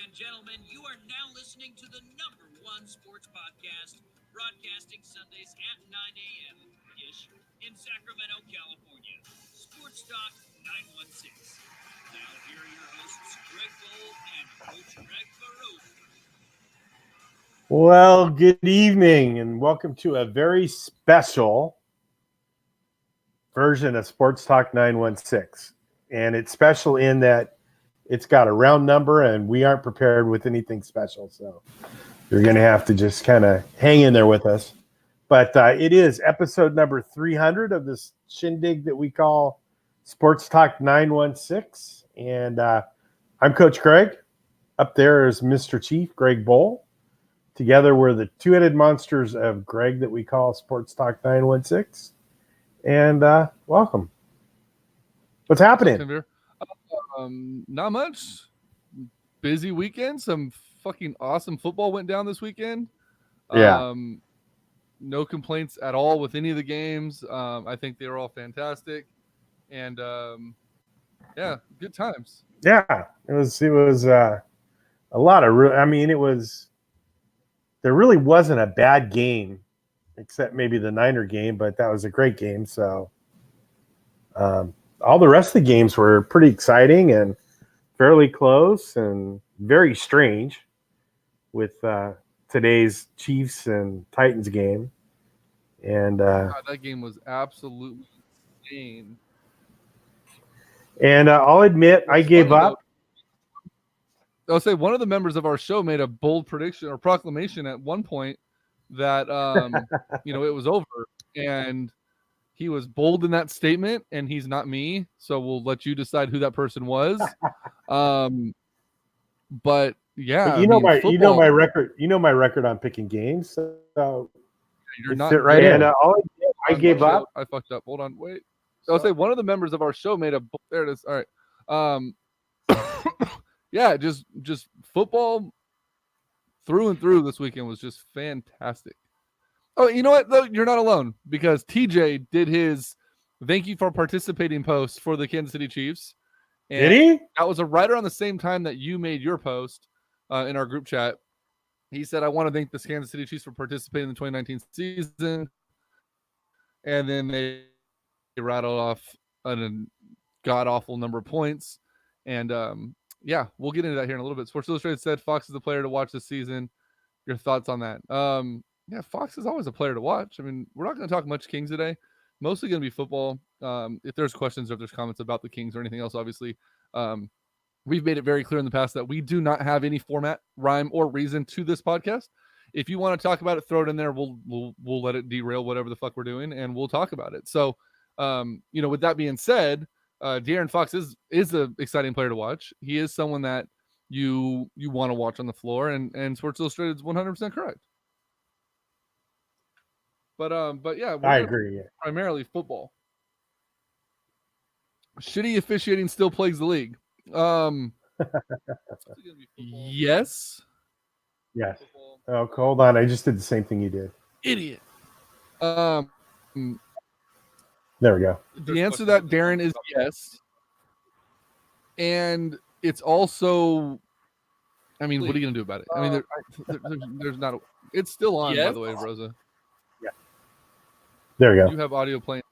and gentlemen, you are now listening to the #1 sports podcast, broadcasting Sundays at 9 a.m.-ish in Sacramento, California. Sports Talk 916. Now here are your hosts, Greg Bowl and Coach Greg Barroso. Well, good evening and welcome to a very special version of Sports Talk 916. And it's special in that it's got a round number and we aren't prepared with anything special. So you're going to have to just kind of hang in there with us. But it is episode number 300 of this shindig that we call Sports Talk 916. And I'm Coach Greg. Up there is Mr. Chief, Greg Bowl. Together, we're the two-headed monsters of Greg that we call Sports Talk 916. And welcome. What's happening? Not much. Busy weekend. Some fucking awesome football went down this weekend. Yeah. No complaints at all with any of the games. I think they were all fantastic. And, yeah, good times. Yeah, it was a lot of there really wasn't a bad game, except maybe the Niner game, but that was a great game. So all the rest of the games were pretty exciting and fairly close and very strange with today's Chiefs and Titans game. And God, that game was absolutely insane. And I'll admit, I gave up. I'll say one of the members of our show made a bold prediction or proclamation at one point that, it was over. And he was bold in that statement, and he's not me. So we'll let you decide who that person was. But yeah, but you know my record. You know my record on picking games. So you're not right. And I gave up. I fucked up. Hold on, wait. So I'll say one of the members of our show made a. There it is. All right. Yeah, just football through and through this weekend was just fantastic. Oh, you know what? Though you're not alone because TJ did his thank you for participating post for the Kansas City Chiefs. And did he? That was right around the same time that you made your post in our group chat. He said, "I want to thank the Kansas City Chiefs for participating in the 2019 season," and then they rattled off a god awful number of points, and yeah, we'll get into that here in a little bit. Sports Illustrated said Fox is the player to watch this season. Your thoughts on that? Yeah, Fox is always a player to watch. I mean, we're not going to talk much Kings today. Mostly going to be football. If there's questions or if there's comments about the Kings or anything else, obviously, we've made it very clear in the past that we do not have any format, rhyme, or reason to this podcast. If you want to talk about it, throw it in there. We'll let it derail whatever the fuck we're doing, and we'll talk about it. So, with that being said, De'Aaron Fox is an exciting player to watch. He is someone that you want to watch on the floor, and Sports Illustrated is 100% correct. But yeah, I agree. Yeah. Primarily football. Shitty officiating still plagues the league. Yes. Yes. Oh, hold on. I just did the same thing you did. Idiot. There we go. The answer to that, Darren, is yes. And it's also, I mean, what are you going to do about it? I mean, there's not a, it's still on, by the way, Rosa. Yeah. There we go. You have audio playing.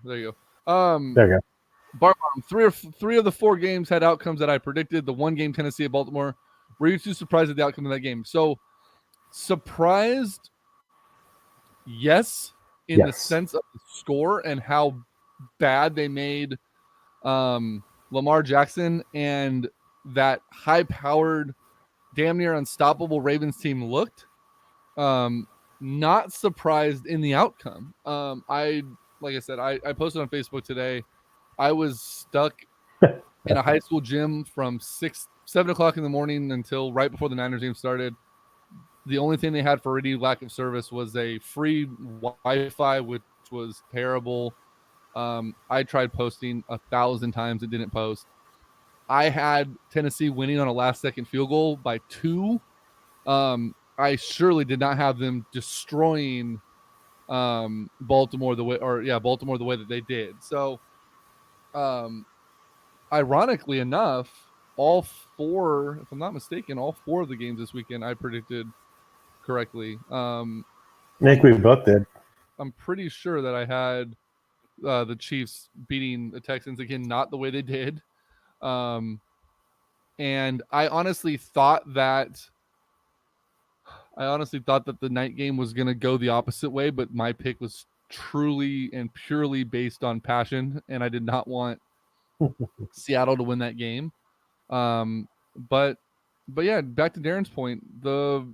There you go. There you go. Bar bottom, three of the 4 games had outcomes that I predicted. The one game, Tennessee at Baltimore. Were you too surprised at the outcome of that game? So, surprised, yes, in the sense of the score and how bad they made Lamar Jackson and that high-powered, damn near unstoppable Ravens team looked. Not surprised in the outcome. Like I said, I posted on Facebook today. I was stuck in a high school gym from 7 o'clock in the morning until right before the Niners game started. The only thing they had for any lack of service was a free Wi-Fi, which was terrible. I tried posting 1,000 times. It didn't post. I had Tennessee winning on a last-second field goal by 2. I surely did not have them destroying Baltimore the way that they did. So, ironically enough, all four, if I'm not mistaken, all four of the games this weekend I predicted correctly. I think we both did. I'm pretty sure that I had the Chiefs beating the Texans again, not the way they did. And I honestly thought that the night game was going to go the opposite way, but my pick was truly and purely based on passion, and I did not want Seattle to win that game. But yeah, back to Darren's point, the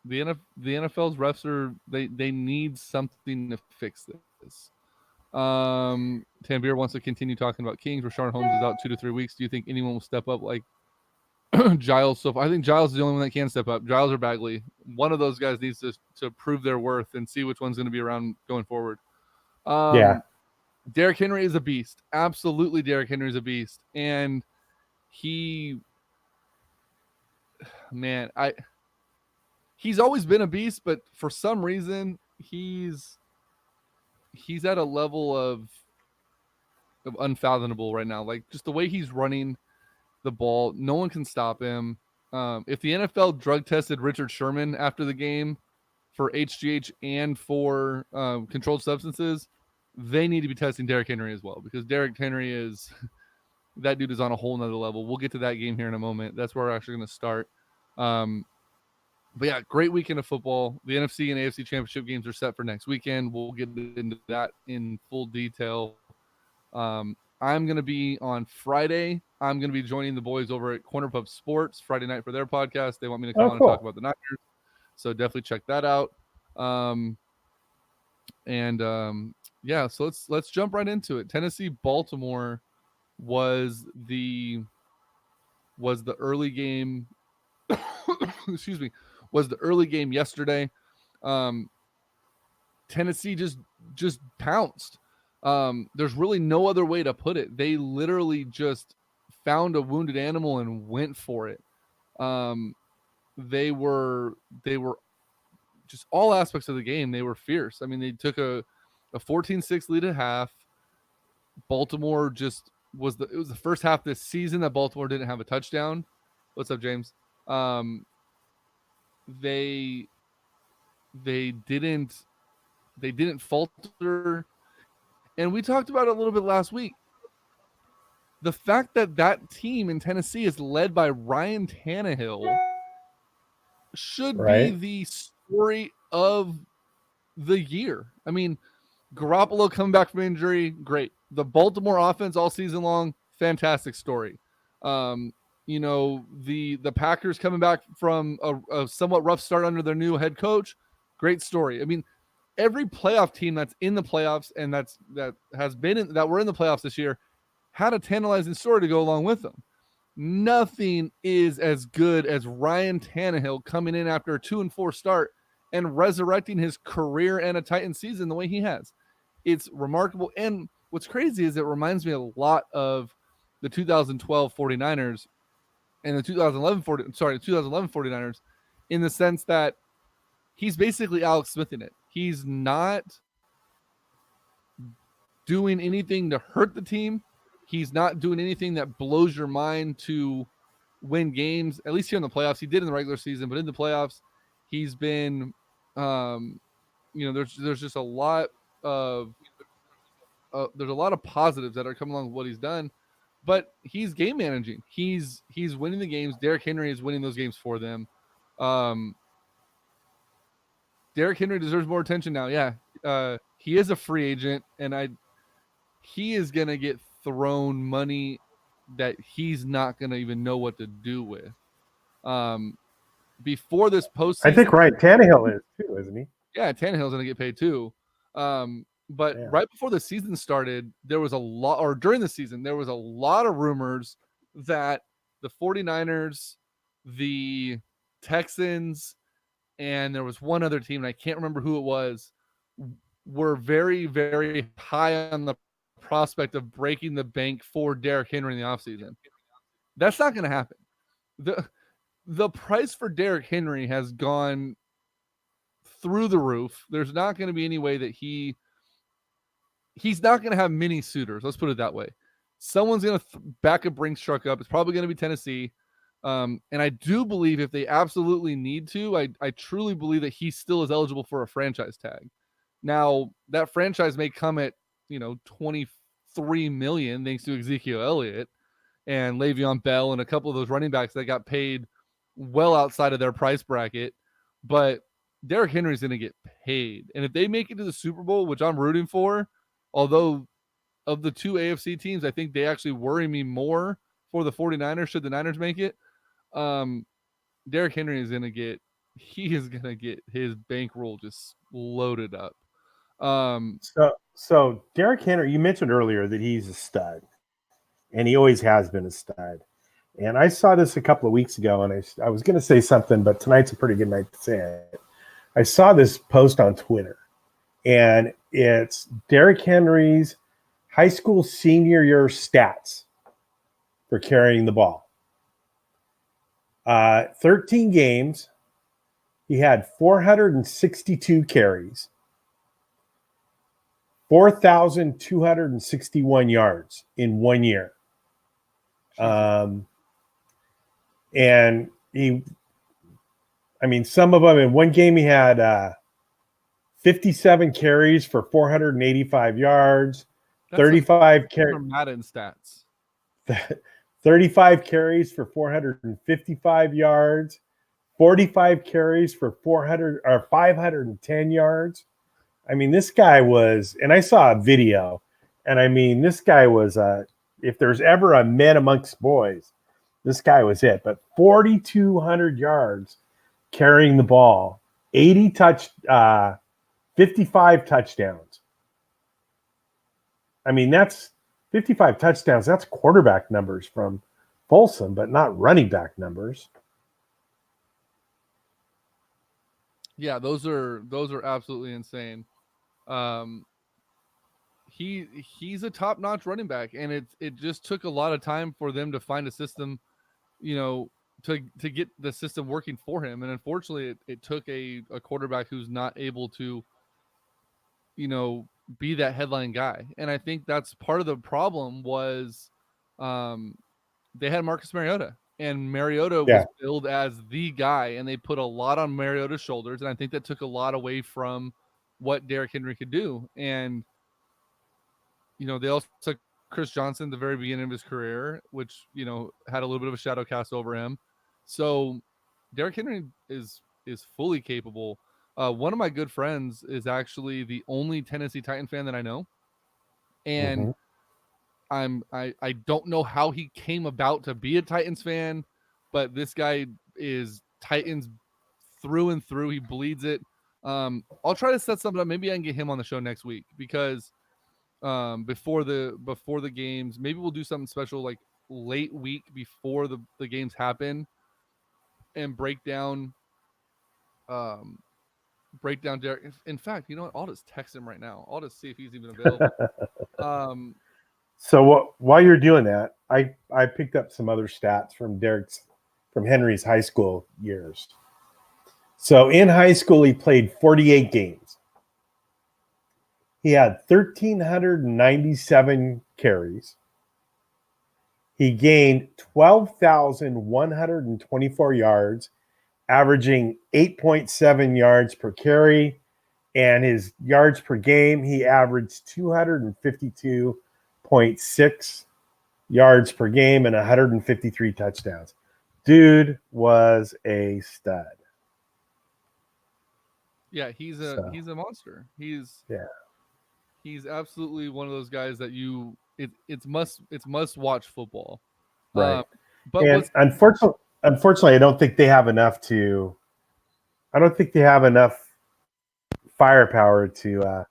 NFL's refs they need something to fix this. Tanvir wants to continue talking about Kings. Rashawn Holmes is out 2 to 3 weeks. Do you think anyone will step up like Giles? So I think Giles is the only one that can step up. Giles or Bagley, one of those guys needs to prove their worth and see which one's going to be around going forward. Yeah. Derrick Henry is a beast. Absolutely, Derrick Henry is a beast, and he's always been a beast, but for some reason he's at a level of unfathomable right now. Like, just the way he's running the ball, no one can stop him. If the NFL drug tested Richard Sherman after the game for HGH and for controlled substances, they need to be testing Derrick Henry as well, because Derrick Henry is that dude is on a whole nother level. We'll get to that game here in a moment. That's where we're actually going to start. But yeah, great weekend of football. The NFC and AFC Championship games are set for next weekend. We'll get into that in full detail. I'm going to be on Friday. I'm going to be joining the boys over at Corner Pub Sports Friday night for their podcast. They want me to come on and talk about the Niners. So definitely check that out. Yeah, so let's jump right into it. Tennessee Baltimore was the early game. Excuse me. Was the early game yesterday. Tennessee just pounced. There's really no other way to put it. They literally just found a wounded animal and went for it. They were just all aspects of the game. They were fierce. I mean, they took a 14-6 lead at half. Baltimore it was the first half this season that Baltimore didn't have a touchdown. What's up, James? They didn't falter, and we talked about it a little bit last week. The fact that team in Tennessee is led by Ryan Tannehill should be the story of the year. I mean, Garoppolo coming back from injury, great. The Baltimore offense all season long, fantastic story. The Packers coming back from a somewhat rough start under their new head coach, great story. I mean, every playoff team that's in the playoffs and that were in the playoffs this year had a tantalizing story to go along with them. Nothing is as good as Ryan Tannehill coming in after a 2-4 start and resurrecting his career and a Titan season the way he has. It's remarkable. And what's crazy is it reminds me a lot of the 2012 49ers and the 2011 49ers in the sense that he's basically Alex Smith in it. He's not doing anything to hurt the team. He's not doing anything that blows your mind to win games, at least here in the playoffs. He did in the regular season, but in the playoffs, he's been, there's just a lot of, there's a lot of positives that are coming along with what he's done, but he's game managing. He's winning the games. Derrick Henry is winning those games for them. Derrick Henry deserves more attention now. Yeah. He is a free agent, and he is going to get thrown money that he's not going to even know what to do with. Before this postseason, I think Ryan Tannehill is too, isn't he? Yeah, Tannehill's going to get paid too. But right before the season started, during the season, there was a lot of rumors that the 49ers, the Texans, and there was one other team, and I can't remember who it was, were very, very high on the prospect of breaking the bank for Derrick Henry in the offseason. That's not going to happen. The price for Derrick Henry has gone through the roof. There's not going to be any way that he's not going to have many suitors. Let's put it that way. someone's going to back a Brinks truck up. It's probably going to be Tennessee. And I do believe if they absolutely need to, I truly believe that he still is eligible for a franchise tag. Now, that franchise may come at, $23 million thanks to Ezekiel Elliott and Le'Veon Bell and a couple of those running backs that got paid well outside of their price bracket. But Derrick Henry's going to get paid. And if they make it to the Super Bowl, which I'm rooting for, although of the two AFC teams, I think they actually worry me more for the 49ers should the Niners make it. Derrick Henry is going to get his bankroll just loaded up. So Derrick Henry, you mentioned earlier that he's a stud, and he always has been a stud. And I saw this a couple of weeks ago, and I was going to say something, but tonight's a pretty good night to say it. I saw this post on Twitter, and it's Derrick Henry's high school senior year stats for carrying the ball. 13 games, he had 462 carries, 4,261 yards in 1 year. And some of them in one game he had 57 carries for 485 yards, 35 carries. Madden stats. 35 carries for 455 yards, 45 carries for 510 yards. This guy was, and I saw a video, and this guy was, if there's ever a man amongst boys, this guy was it. But 4,200 yards carrying the ball, 55 touchdowns. That's 55 touchdowns. That's quarterback numbers from Folsom, but not running back numbers. Yeah, those are absolutely insane. He's a top-notch running back, and it just took a lot of time for them to find a system, to get the system working for him. And unfortunately, it took a quarterback who's not able to, be that headline guy. And I think that's part of the problem was they had Marcus Mariota, and Mariota was billed as the guy, and they put a lot on Mariota's shoulders. And I think that took a lot away from what Derrick Henry could do. And, they also took Chris Johnson at the very beginning of his career, which, had a little bit of a shadow cast over him. So Derrick Henry is fully capable. One of my good friends is actually the only Tennessee Titan fan that I know. And I don't know how he came about to be a Titans fan, but this guy is Titans through and through. He bleeds it. I'll try to set something up. Maybe I can get him on the show next week because before the games, maybe we'll do something special like late week before the games happen and break down Derek. In fact, you know what? I'll just text him right now. I'll just see if he's even available. So while you're doing that, I picked up some other stats from Henry's high school years. So in high school, he played 48 games. He had 1,397 carries. He gained 12,124 yards, averaging 8.7 yards per carry. And his yards per game, he averaged 252.6 yards per game and 153 touchdowns. Dude was a stud. Yeah, he's a monster. He's absolutely one of those guys that it's must watch football. Right. But unfortunately, I don't think they have enough firepower to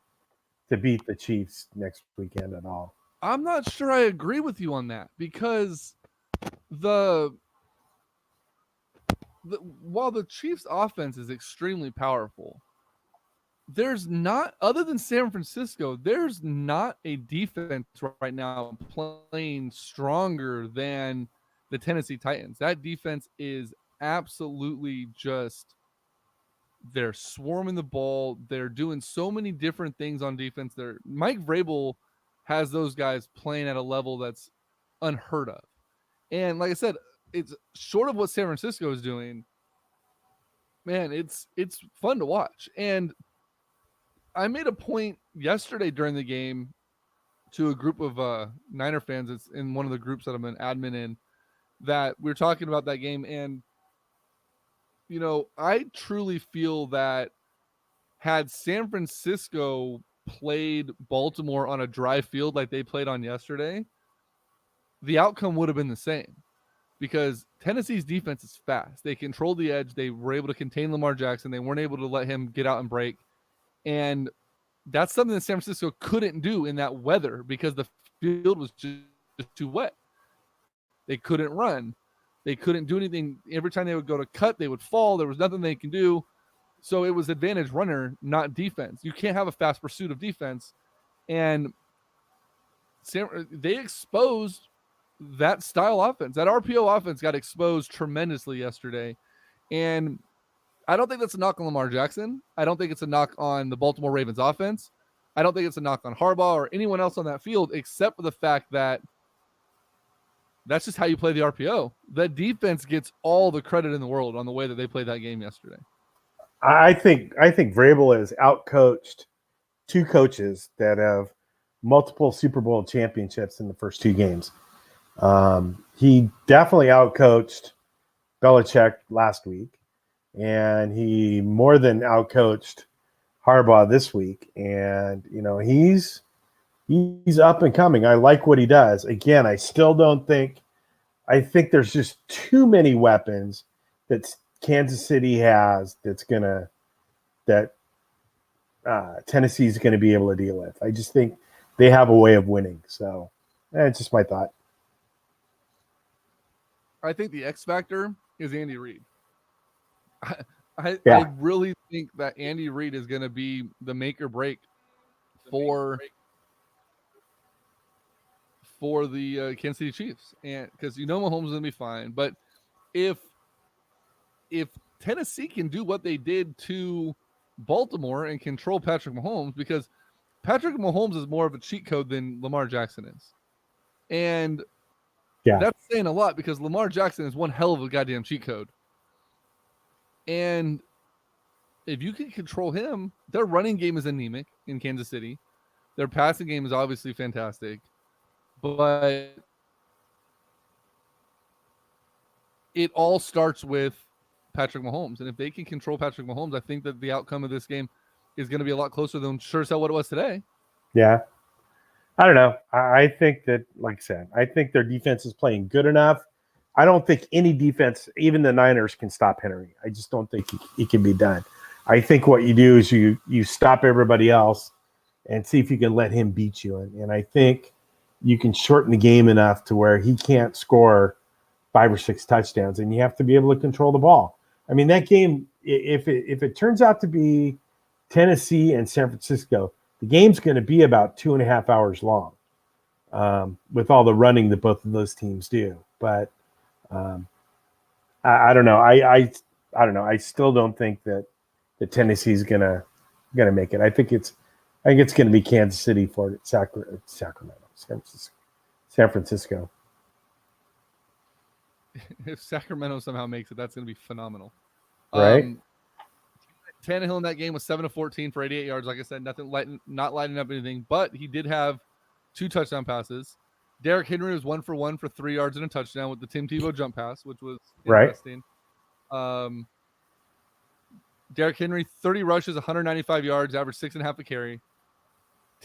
beat the Chiefs next weekend at all. I'm not sure I agree with you on that because while the Chiefs offense is extremely powerful, there's not, other than San Francisco, there's not a defense right now playing stronger than the Tennessee Titans. That defense is absolutely just, they're swarming the ball. They're doing so many different things on defense. Mike Vrabel has those guys playing at a level that's unheard of. And like I said, it's short of what San Francisco is doing. Man, it's fun to watch. And I made a point yesterday during the game to a group of Niner fans. It's in one of the groups that I'm an admin in, that we were talking about that game. And, you know, I truly feel that had San Francisco played Baltimore on a dry field like they played on yesterday, the outcome would have been the same, because Tennessee's defense is fast. They controlled the edge. They were able to contain Lamar Jackson. They weren't able to let him get out and break. And that's something that San Francisco couldn't do in that weather because the field was just too wet. They couldn't run. They couldn't do anything. Every time they would go to cut, they would fall. There was nothing they can do. So it was advantage runner, not defense. You can't have a fast pursuit of defense. And they exposed that style offense. That RPO offense got exposed tremendously yesterday. And I don't think that's a knock on Lamar Jackson. I don't think it's a knock on the Baltimore Ravens offense. I don't think it's a knock on Harbaugh or anyone else on that field, except for the fact that that's just how you play the RPO. The defense gets all the credit in the world on the way that they played that game yesterday. I think Vrabel has outcoached two coaches that have multiple Super Bowl championships in the first two games. He definitely outcoached Belichick last week, and he more than outcoached Harbaugh this week. And, you know, he's up and coming. I like what he does. Again, I still don't think – I think there's just too many weapons that Kansas City has that Tennessee's going to be able to deal with. I just think they have a way of winning. So it's just my thought. I think the X factor is Andy Reid. I really think that Andy Reid is going to be the make or break for the Kansas City Chiefs, and because Mahomes is going to be fine, but if Tennessee can do what they did to Baltimore and control Patrick Mahomes, because Patrick Mahomes is more of a cheat code than Lamar Jackson is, and that's saying a lot, because Lamar Jackson is one hell of a goddamn cheat code. And if you can control him, their running game is anemic in Kansas City. Their passing game is obviously fantastic. But it all starts with Patrick Mahomes. And if they can control Patrick Mahomes, I think that the outcome of this game is going to be a lot closer than sure as hell what it was today. Yeah. I don't know. I think that, like I said, I think their defense is playing good enough. I don't think any defense, even the Niners, can stop Henry. I just don't think it can be done. I think what you do is you stop everybody else and see if you can let him beat you. And I think you can shorten the game enough to where he can't score 5 or 6 touchdowns, and you have to be able to control the ball. I mean, that game, if it turns out to be Tennessee and San Francisco, the game's going to be about 2.5 hours long, with all the running that both of those teams do. But I don't know. I don't know. I still don't think that Tennessee's gonna make it. I think it's going to be Kansas City for Sacramento, San Francisco. If Sacramento somehow makes it, that's going to be phenomenal. Right. Tannehill in that game was 7 of 14 for 88 yards. Like I said, not lighting up anything, but he did have 2 touchdown passes. Derrick Henry was 1 for 1 for 3 yards and a touchdown with the Tim Tebow jump pass, which was interesting. Right. Derrick Henry, 30 rushes, 195 yards, averaged 6.5 a carry.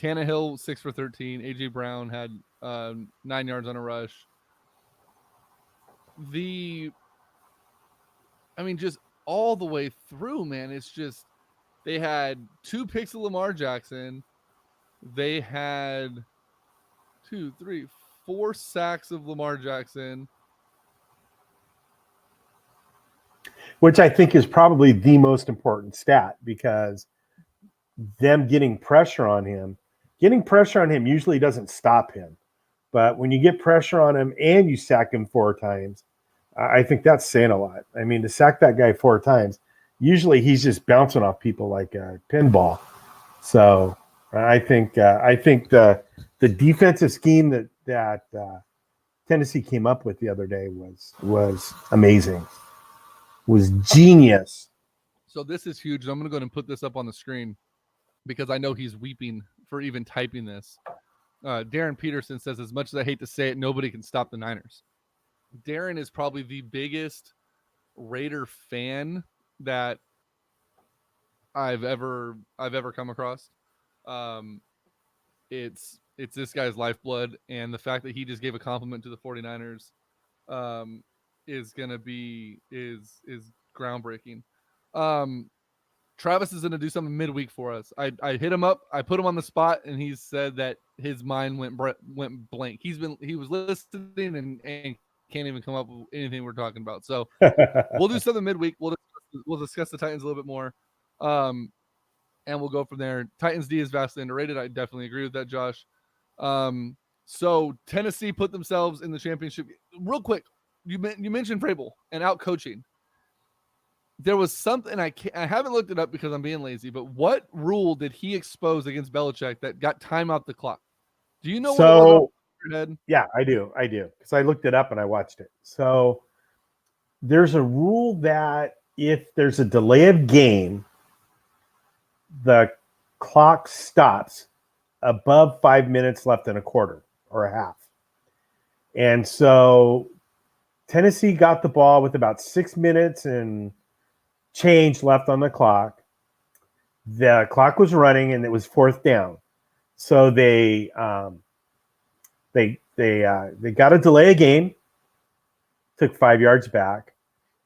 Tannehill, 6 for 13. A.J. Brown had 9 yards on a rush. Just all the way through, man, it's just they had 2 picks of Lamar Jackson. They had 2, 3, 4 sacks of Lamar Jackson. Which I think is probably the most important stat, because them getting pressure on him usually doesn't stop him. But when you get pressure on him and you sack him 4 times, I think that's saying a lot. I mean, to sack that guy 4 times, usually he's just bouncing off people like a pinball. So I think the defensive scheme that Tennessee came up with the other day was amazing. Was genius. So this is huge. I'm going to go ahead and put this up on the screen because I know he's weeping for even typing this. Darren Peterson says, as much as I hate to say it, nobody can stop the Niners. Darren is probably the biggest Raider fan that I've ever come across. It's this guy's lifeblood, and the fact that he just gave a compliment to the 49ers is gonna be is groundbreaking. Travis is gonna do something midweek for us. I hit him up, I put him on the spot, and he said that his mind went blank. He was listening and can't even come up with anything we're talking about. So we'll do something midweek. We'll discuss the Titans a little bit more. And we'll go from there. Titans D is vastly underrated. I definitely agree with that, Josh. So Tennessee put themselves in the championship. Real quick, you mentioned Vrabel and out coaching. There was something I haven't looked it up because I'm being lazy, but what rule did he expose against Belichick that got time out the clock? Do you know what it was off your head? Yeah, I do. Because I looked it up and I watched it. So there's a rule that if there's a delay of game, the clock stops above 5 minutes left in a quarter or a half. And so Tennessee got the ball with about 6 minutes and change left on the clock. The clock was running and it was fourth down. So they got a delay of game, took 5 yards back,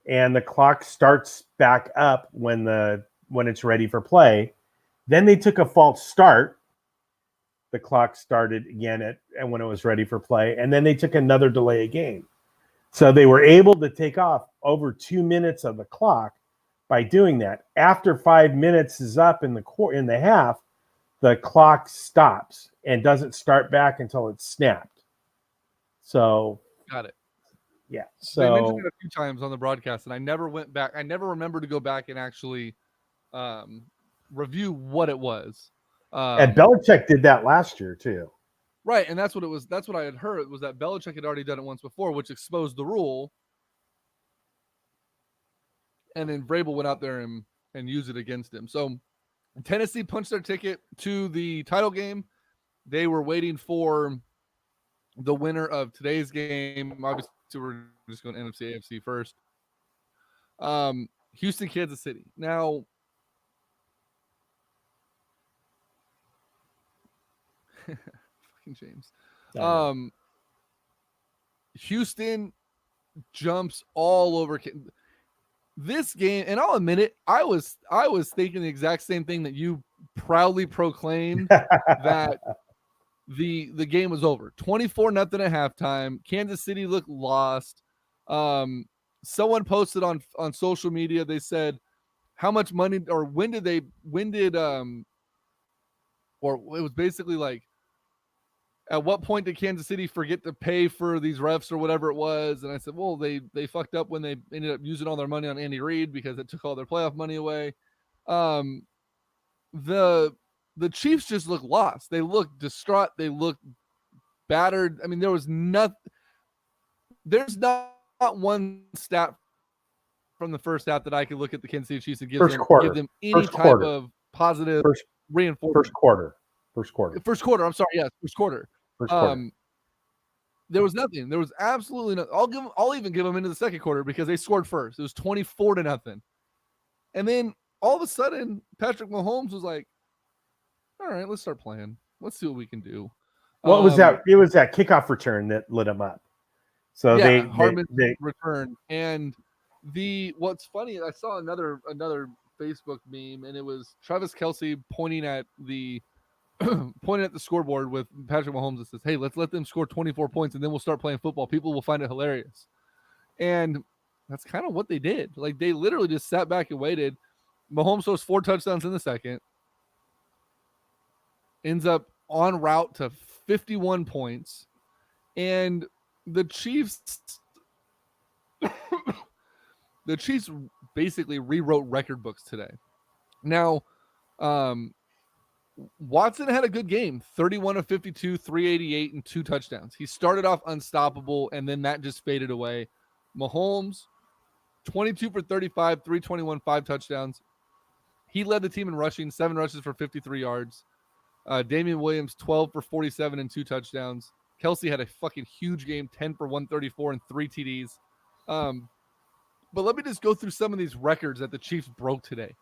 and the clock starts back up when it's ready for play. Then they took a false start. The clock started again and when it was ready for play, and then they took another delay of game. So they were able to take off over 2 minutes of the clock by doing that. After 5 minutes is up in the half, the clock stops and doesn't start back until it's snapped. So got it. Yeah. So they mentioned it a few times on the broadcast, and I never went back. I never remember to go back and actually review what it was. And Belichick did that last year too. Right, and that's what it was. That's what I had heard, was that Belichick had already done it once before, which exposed the rule. And then Vrabel went out there and used it against him. So Tennessee punched their ticket to the title game. They were waiting for the winner of today's game. Obviously, we're just going NFC, AFC first. Houston, Kansas City. Now, fucking James. Houston jumps all over this game, and I'll admit it, I was thinking the exact same thing that you proudly proclaimed, that the game was over. 24-0 at halftime. Kansas City looked lost. Someone posted on social media, they said how much money, or when did or it was basically like, at what point did Kansas City forget to pay for these refs or whatever it was? And I said, well, they fucked up when they ended up using all their money on Andy Reid because it took all their playoff money away. The Chiefs just looked lost. They looked distraught. They looked battered. I mean, there's not one stat from the first half that I could look at the Kansas City Chiefs and give them any type of positive reinforcement. First quarter. I'm sorry. Yes, first quarter. There was nothing. There was absolutely nothing. I'll even give them into the second quarter because they scored first. It was 24-0. And then all of a sudden, Patrick Mahomes was like, all right, let's start playing. Let's see what we can do. Well, it was that kickoff return that lit them up. So yeah, Harmon return. And what's funny, I saw another Facebook meme, and it was Travis Kelce pointing at the scoreboard with Patrick Mahomes that says, hey, let's let them score 24 points and then we'll start playing football. People will find it hilarious. And that's kind of what they did. Like, they literally just sat back and waited. Mahomes throws 4 touchdowns in the second. Ends up en route to 51 points. And the Chiefs basically rewrote record books today. Now, Watson had a good game, 31 of 52, 388, and 2 touchdowns. He started off unstoppable, and then that just faded away. Mahomes, 22 for 35, 321, 5 touchdowns. He led the team in rushing, 7 rushes for 53 yards. Damian Williams, 12 for 47 and 2 touchdowns. Kelsey had a fucking huge game, 10 for 134 and 3 TDs. But let me just go through some of these records that the Chiefs broke today.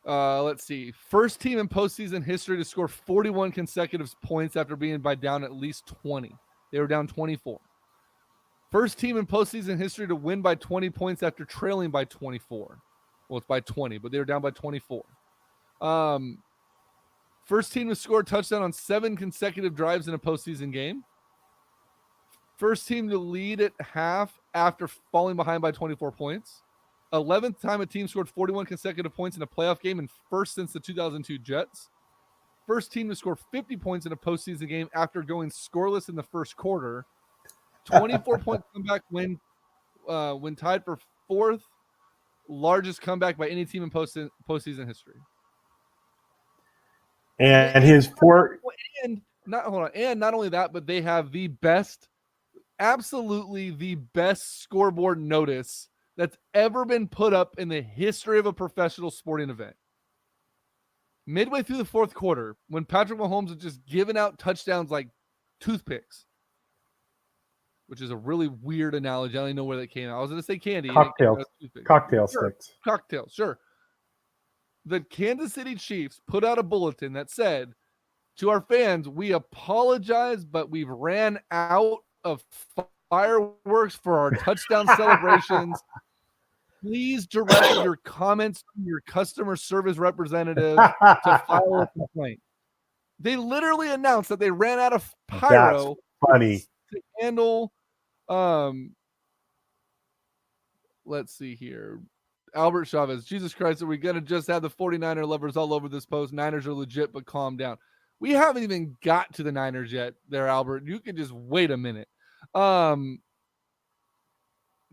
Let's see. First team in postseason history to score 41 consecutive points after being down at least 20. They were down 24. First team in postseason history to win by 20 points after trailing by 24. Well, it's by 20, but they were down by 24. First team to score a touchdown on 7 consecutive drives in a postseason game. First team to lead at half after falling behind by 24 points. 11th time a team scored 41 consecutive points in a playoff game, and first since the 2002 Jets. First team to score 50 points in a postseason game after going scoreless in the first quarter. 24-point comeback win when tied for 4th largest comeback by any team in postseason history. And his four. And not only that, but they have the best, absolutely the best scoreboard notice that's ever been put up in the history of a professional sporting event. Midway through the 4th quarter, when Patrick Mahomes was just giving out touchdowns like toothpicks, which is a really weird analogy. I don't even know where that came out. I was going to say candy. Cocktail sticks. Cocktails, sure. The Kansas City Chiefs put out a bulletin that said, to our fans, we apologize, but we've ran out of fireworks for our touchdown celebrations. Please direct your comments to your customer service representative to file a complaint. They literally announced that they ran out of pyro. That's funny. To handle, let's see here. Albert Chavez, Jesus Christ, are we going to just have the 49er lovers all over this post? Niners are legit, but calm down. We haven't even got to the Niners yet there, Albert. You can just wait a minute.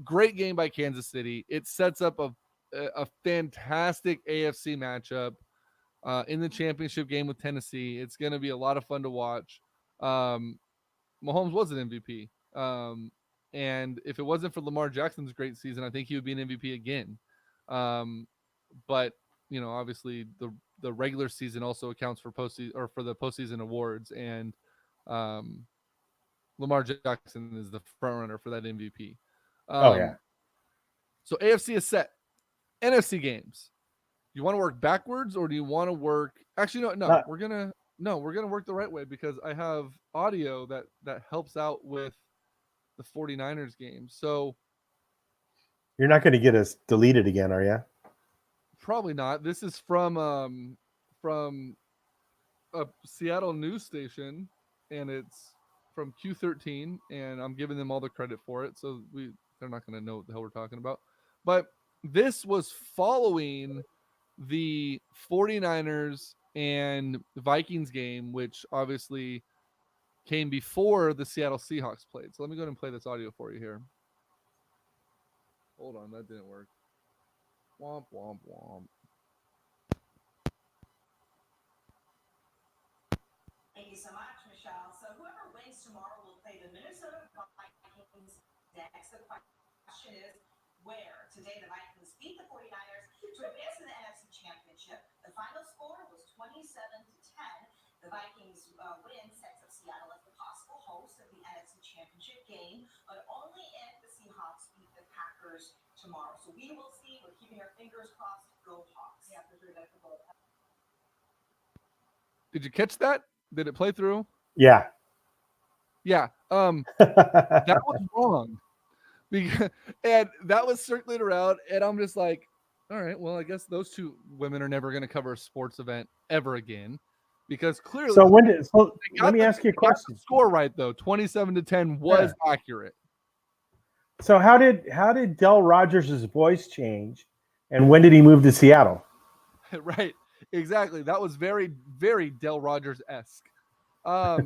Great game by Kansas City. It sets up a fantastic AFC matchup in the championship game with Tennessee. It's going to be a lot of fun to watch. Mahomes was an MVP. And if it wasn't for Lamar Jackson's great season, I think he would be an MVP again. But, you know, obviously the regular season also accounts for postseason or for the postseason awards. And Lamar Jackson is the front runner for that MVP. So AFC is set. NFC games. You want to work backwards or do you want to work? Actually, no. We're gonna work the right way because I have audio that helps out with the 49ers game. So you're not going to get us deleted again, are you? Probably not. This is from a Seattle news station, and it's from Q13, and I'm giving them all the credit for it. So they're not going to know what the hell we're talking about. But this was following the 49ers and Vikings game, which obviously came before the Seattle Seahawks played. So let me go ahead and play this audio for you here. Hold on, that didn't work. Womp, womp, womp. Thank you so much, Michelle. So whoever wins tomorrow will play the Minnesota Vikings next. The question is, where? Today, the Vikings beat the 49ers to advance to the NFC Championship. The final score was 27-10. The Vikings win sets up Seattle as the possible host of the NFC Championship game, but only if the Seahawks beat the Packers tomorrow. So we will see. We're keeping our fingers crossed. Go Hawks. Yeah, for sure. Did you catch that? Did it play through? Yeah. Yeah. That was wrong. And that was circulated around, and I'm just like, all right, well, I guess those two women are never going to cover a sports event ever again, because clearly. So let me ask you a question. Score right though, 27-10 was accurate. So how did Del Rogers' voice change, and when did he move to Seattle? Right, exactly. That was very, very Del Rogers-esque. I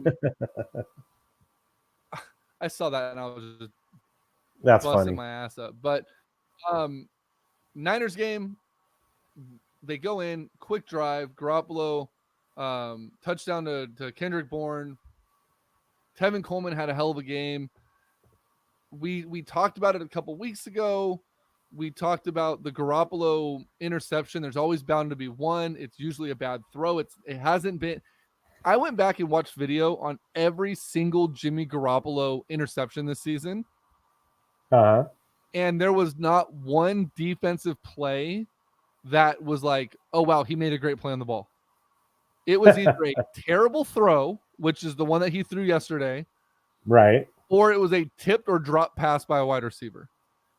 saw that and I was just busting funny. My ass up. But Niners game, they go in, quick drive, Garoppolo, touchdown to Kendrick Bourne. Tevin Coleman had a hell of a game. We talked about it a couple weeks ago. We talked about the Garoppolo interception. There's always bound to be one. It's usually a bad throw. It hasn't been. I went back and watched video on every single Jimmy Garoppolo interception this season. And there was not one defensive play that was like, oh, wow, he made a great play on the ball. It was either a terrible throw, which is the one that he threw yesterday, right, or it was a tipped or dropped pass by a wide receiver.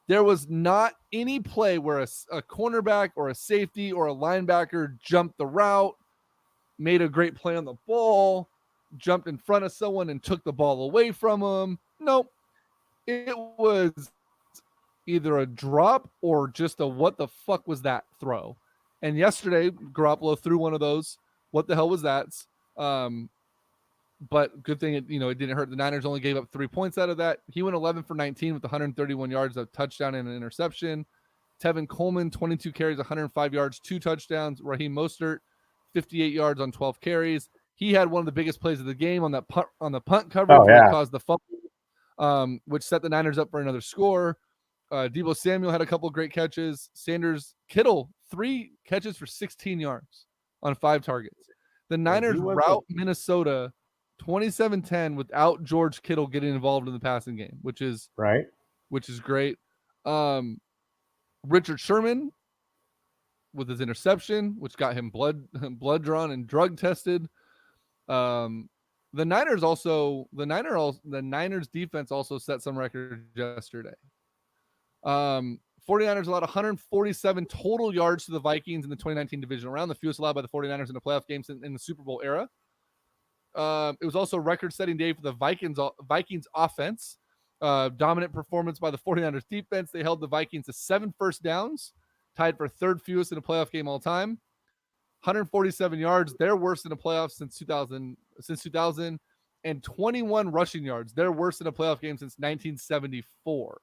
There was not any play where a cornerback or a safety or a linebacker jumped the route, made a great play on the ball, jumped in front of someone and took the ball away from him. Nope. It was either a drop or just a what the fuck was that throw. And yesterday, Garoppolo threw one of those. What the hell was that? But good thing it didn't hurt. The Niners only gave up 3 points out of that. He went 11 for 19 with 131 yards, a touchdown and an interception. Tevin Coleman, 22 carries, 105 yards, 2 touchdowns. Raheem Mostert, 58 yards on 12 carries. He had one of the biggest plays of the game on that punt coverage where it caused the fumble, which set the Niners up for another score. Deebo Samuel had a couple of great catches. Kittle, 3 catches for 16 yards on 5 targets. The Niners rout Minnesota 27-10 without George Kittle getting involved in the passing game, which is great. Richard Sherman with his interception, which got him blood drawn and drug tested. The Niners defense also set some records yesterday. 49ers allowed 147 total yards to the Vikings in the 2019 Divisional Round, the fewest allowed by the 49ers in a playoff game in the Super Bowl era. It was also a record-setting day for the Vikings offense. Dominant performance by the 49ers defense. They held the Vikings to 7 first downs, tied for third fewest in a playoff game all time. 147 yards. They're worse in a playoff since 2000. And 21 rushing yards. They're worse in a playoff game since 1974.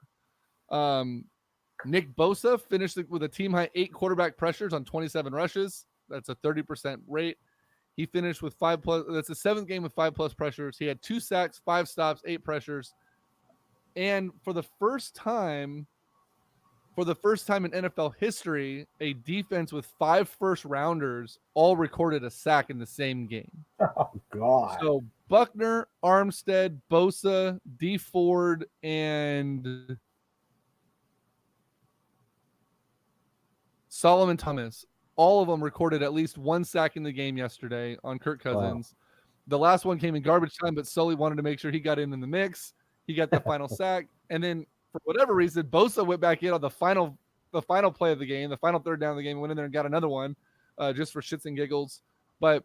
Nick Bosa finished with a team-high 8 quarterback pressures on 27 rushes. That's a 30% rate. He finished with 5+. That's the 7th game with 5+ pressures. He had 2 sacks, 5 stops, 8 pressures. And for the first time in NFL history, a defense with 5 first-rounders all recorded a sack in the same game. Oh, God. So Buckner, Armstead, Bosa, D. Ford, and Solomon Thomas, all of them recorded at least 1 sack in the game yesterday on Kirk Cousins. Wow. The last one came in garbage time, but Sully wanted to make sure he got in the mix. He got the final sack. And then for whatever reason, Bosa went back in on the final play of the game, the final third down of the game, went in there and got another one just for shits and giggles. But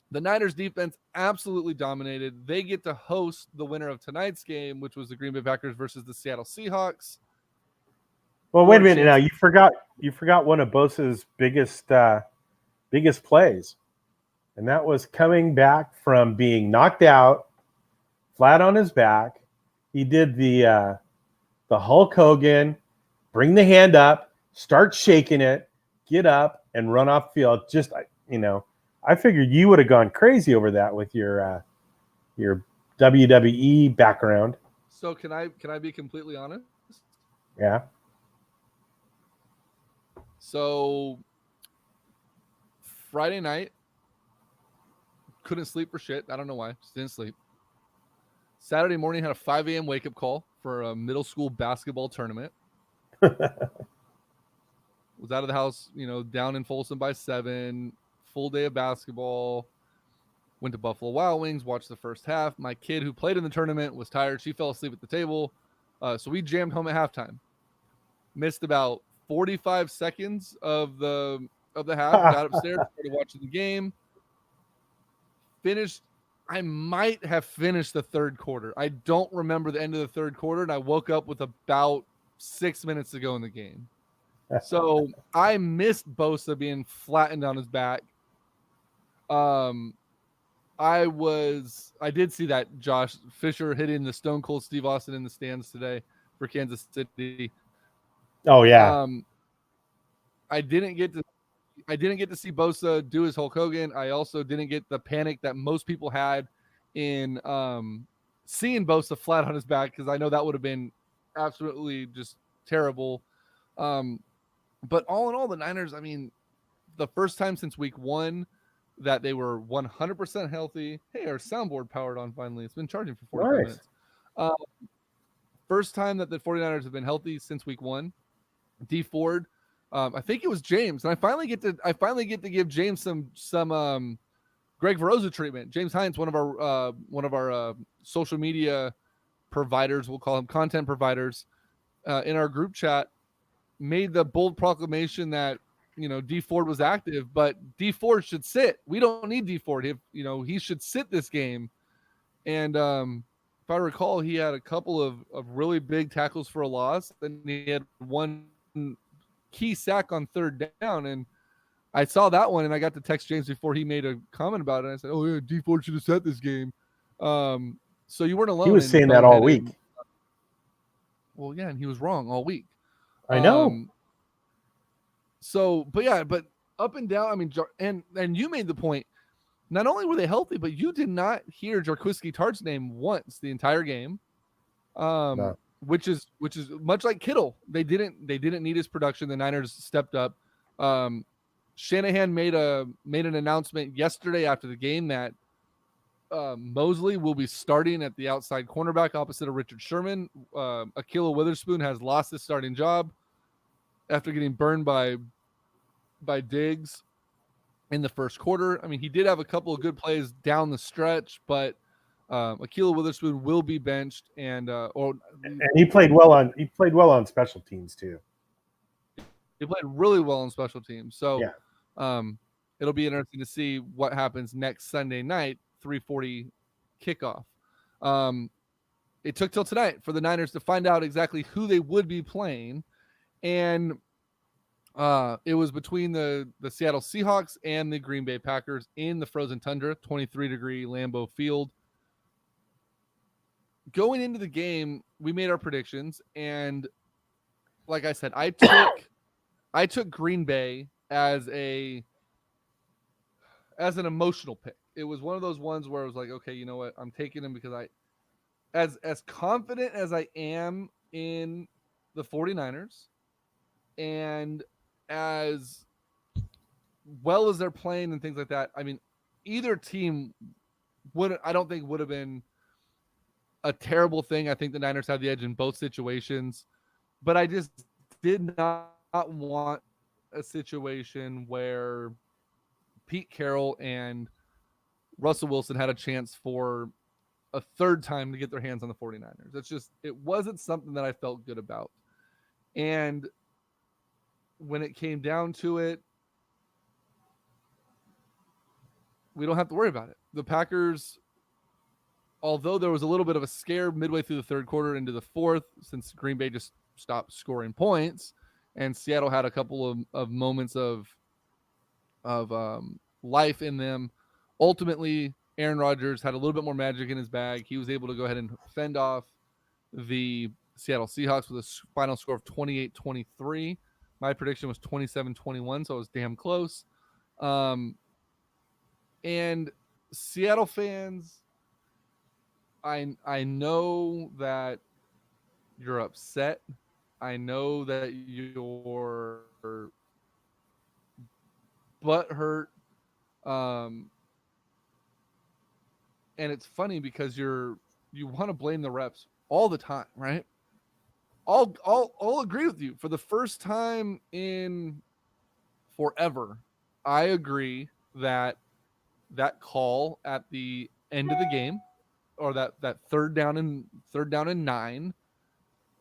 the Niners defense absolutely dominated. They get to host the winner of tonight's game, which was the Green Bay Packers versus the Seattle Seahawks. Well, wait a minute now. You forgot one of Bosa's biggest plays, and that was coming back from being knocked out, flat on his back. He did the Hulk Hogan, bring the hand up, start shaking it, get up, and run off field. Just I figured you would have gone crazy over that with your WWE background. So can I be completely honest? Yeah. So Friday night, couldn't sleep for shit. I don't know why. Just didn't sleep. Saturday morning, had a 5 a.m. wake-up call for a middle school basketball tournament. Was out of the house, down in Folsom by 7. Full day of basketball. Went to Buffalo Wild Wings, watched the first half. My kid who played in the tournament was tired. She fell asleep at the table. So we jammed home at halftime. Missed about 45 seconds of the half. Got upstairs, started watching the game. I might have finished the third quarter. I don't remember the end of the third quarter, and I woke up with about 6 minutes to go in the game. So I missed Bosa being flattened on his back. I did see that Josh Fisher hitting the Stone Cold Steve Austin in the stands today for Kansas City. Oh yeah. I didn't get to. I didn't get to see Bosa do his Hulk Hogan. I also didn't get the panic that most people had in seeing Bosa flat on his back, because I know that would have been absolutely just terrible. But all in all, the Niners, I mean, the first time since week 1 that they were 100% healthy. Hey, our soundboard powered on finally. It's been charging for 45 minutes. First time that the 49ers have been healthy since week 1. D Ford, I think it was James, and I finally get to give James some Greg Verosa treatment. James Hines, one of our social media providers, we'll call him content providers, in our group chat, made the bold proclamation that, you know, D Ford was active, but D Ford should sit. We don't need D Ford. He should sit this game. And if I recall, he had a couple of really big tackles for a loss. Then he had one key sack on third down, and I saw that one, and I got to text James before he made a comment about it. And I said, "Oh yeah, D Ford should have set this game." So you weren't alone. He was saying that all week. Well, yeah, and he was wrong all week. I know. So, but up and down. I mean, and you made the point. Not only were they healthy, but you did not hear Jarquiski Tartt's name once the entire game. No. Which is much like Kittle. They didn't need his production. The Niners stepped up. Shanahan made an announcement yesterday after the game that Mosley will be starting at the outside cornerback opposite of Richard Sherman. Ahkello Witherspoon has lost his starting job after getting burned by Diggs in the first quarter. I mean, he did have a couple of good plays down the stretch, but Ahkello Witherspoon will be benched, and he played well on special teams too. He played really well on special teams. So yeah. It'll be interesting to see what happens next Sunday night, 3:40 kickoff. It took till tonight for the Niners to find out exactly who they would be playing, and it was between the Seattle Seahawks and the Green Bay Packers in the frozen tundra, 23-degree Lambeau Field. Going into the game, we made our predictions, and like I said, I took Green Bay as an emotional pick. It was one of those ones where I was like, okay, you know what? I'm taking them because as confident as I am in the 49ers, and as well as they're playing and things like that, I mean, either team I don't think would have been a terrible thing. I think the Niners had the edge in both situations, but I just did not want a situation where Pete Carroll and Russell Wilson had a chance for a third time to get their hands on the 49ers. It wasn't something that I felt good about. And when it came down to it, we don't have to worry about it. The Packers, although there was a little bit of a scare midway through the third quarter into the fourth, since Green Bay just stopped scoring points, and Seattle had a couple of moments of life in them, ultimately Aaron Rodgers had a little bit more magic in his bag. He was able to go ahead and fend off the Seattle Seahawks with a final score of 28-23. My prediction was 27-21, so it was damn close. And Seattle fans, I know that you're upset. I know that you're butthurt. And it's funny because you want to blame the refs all the time, right? I'll agree with you. For the first time in forever, I agree that call at the end of the game, or that third down and 9,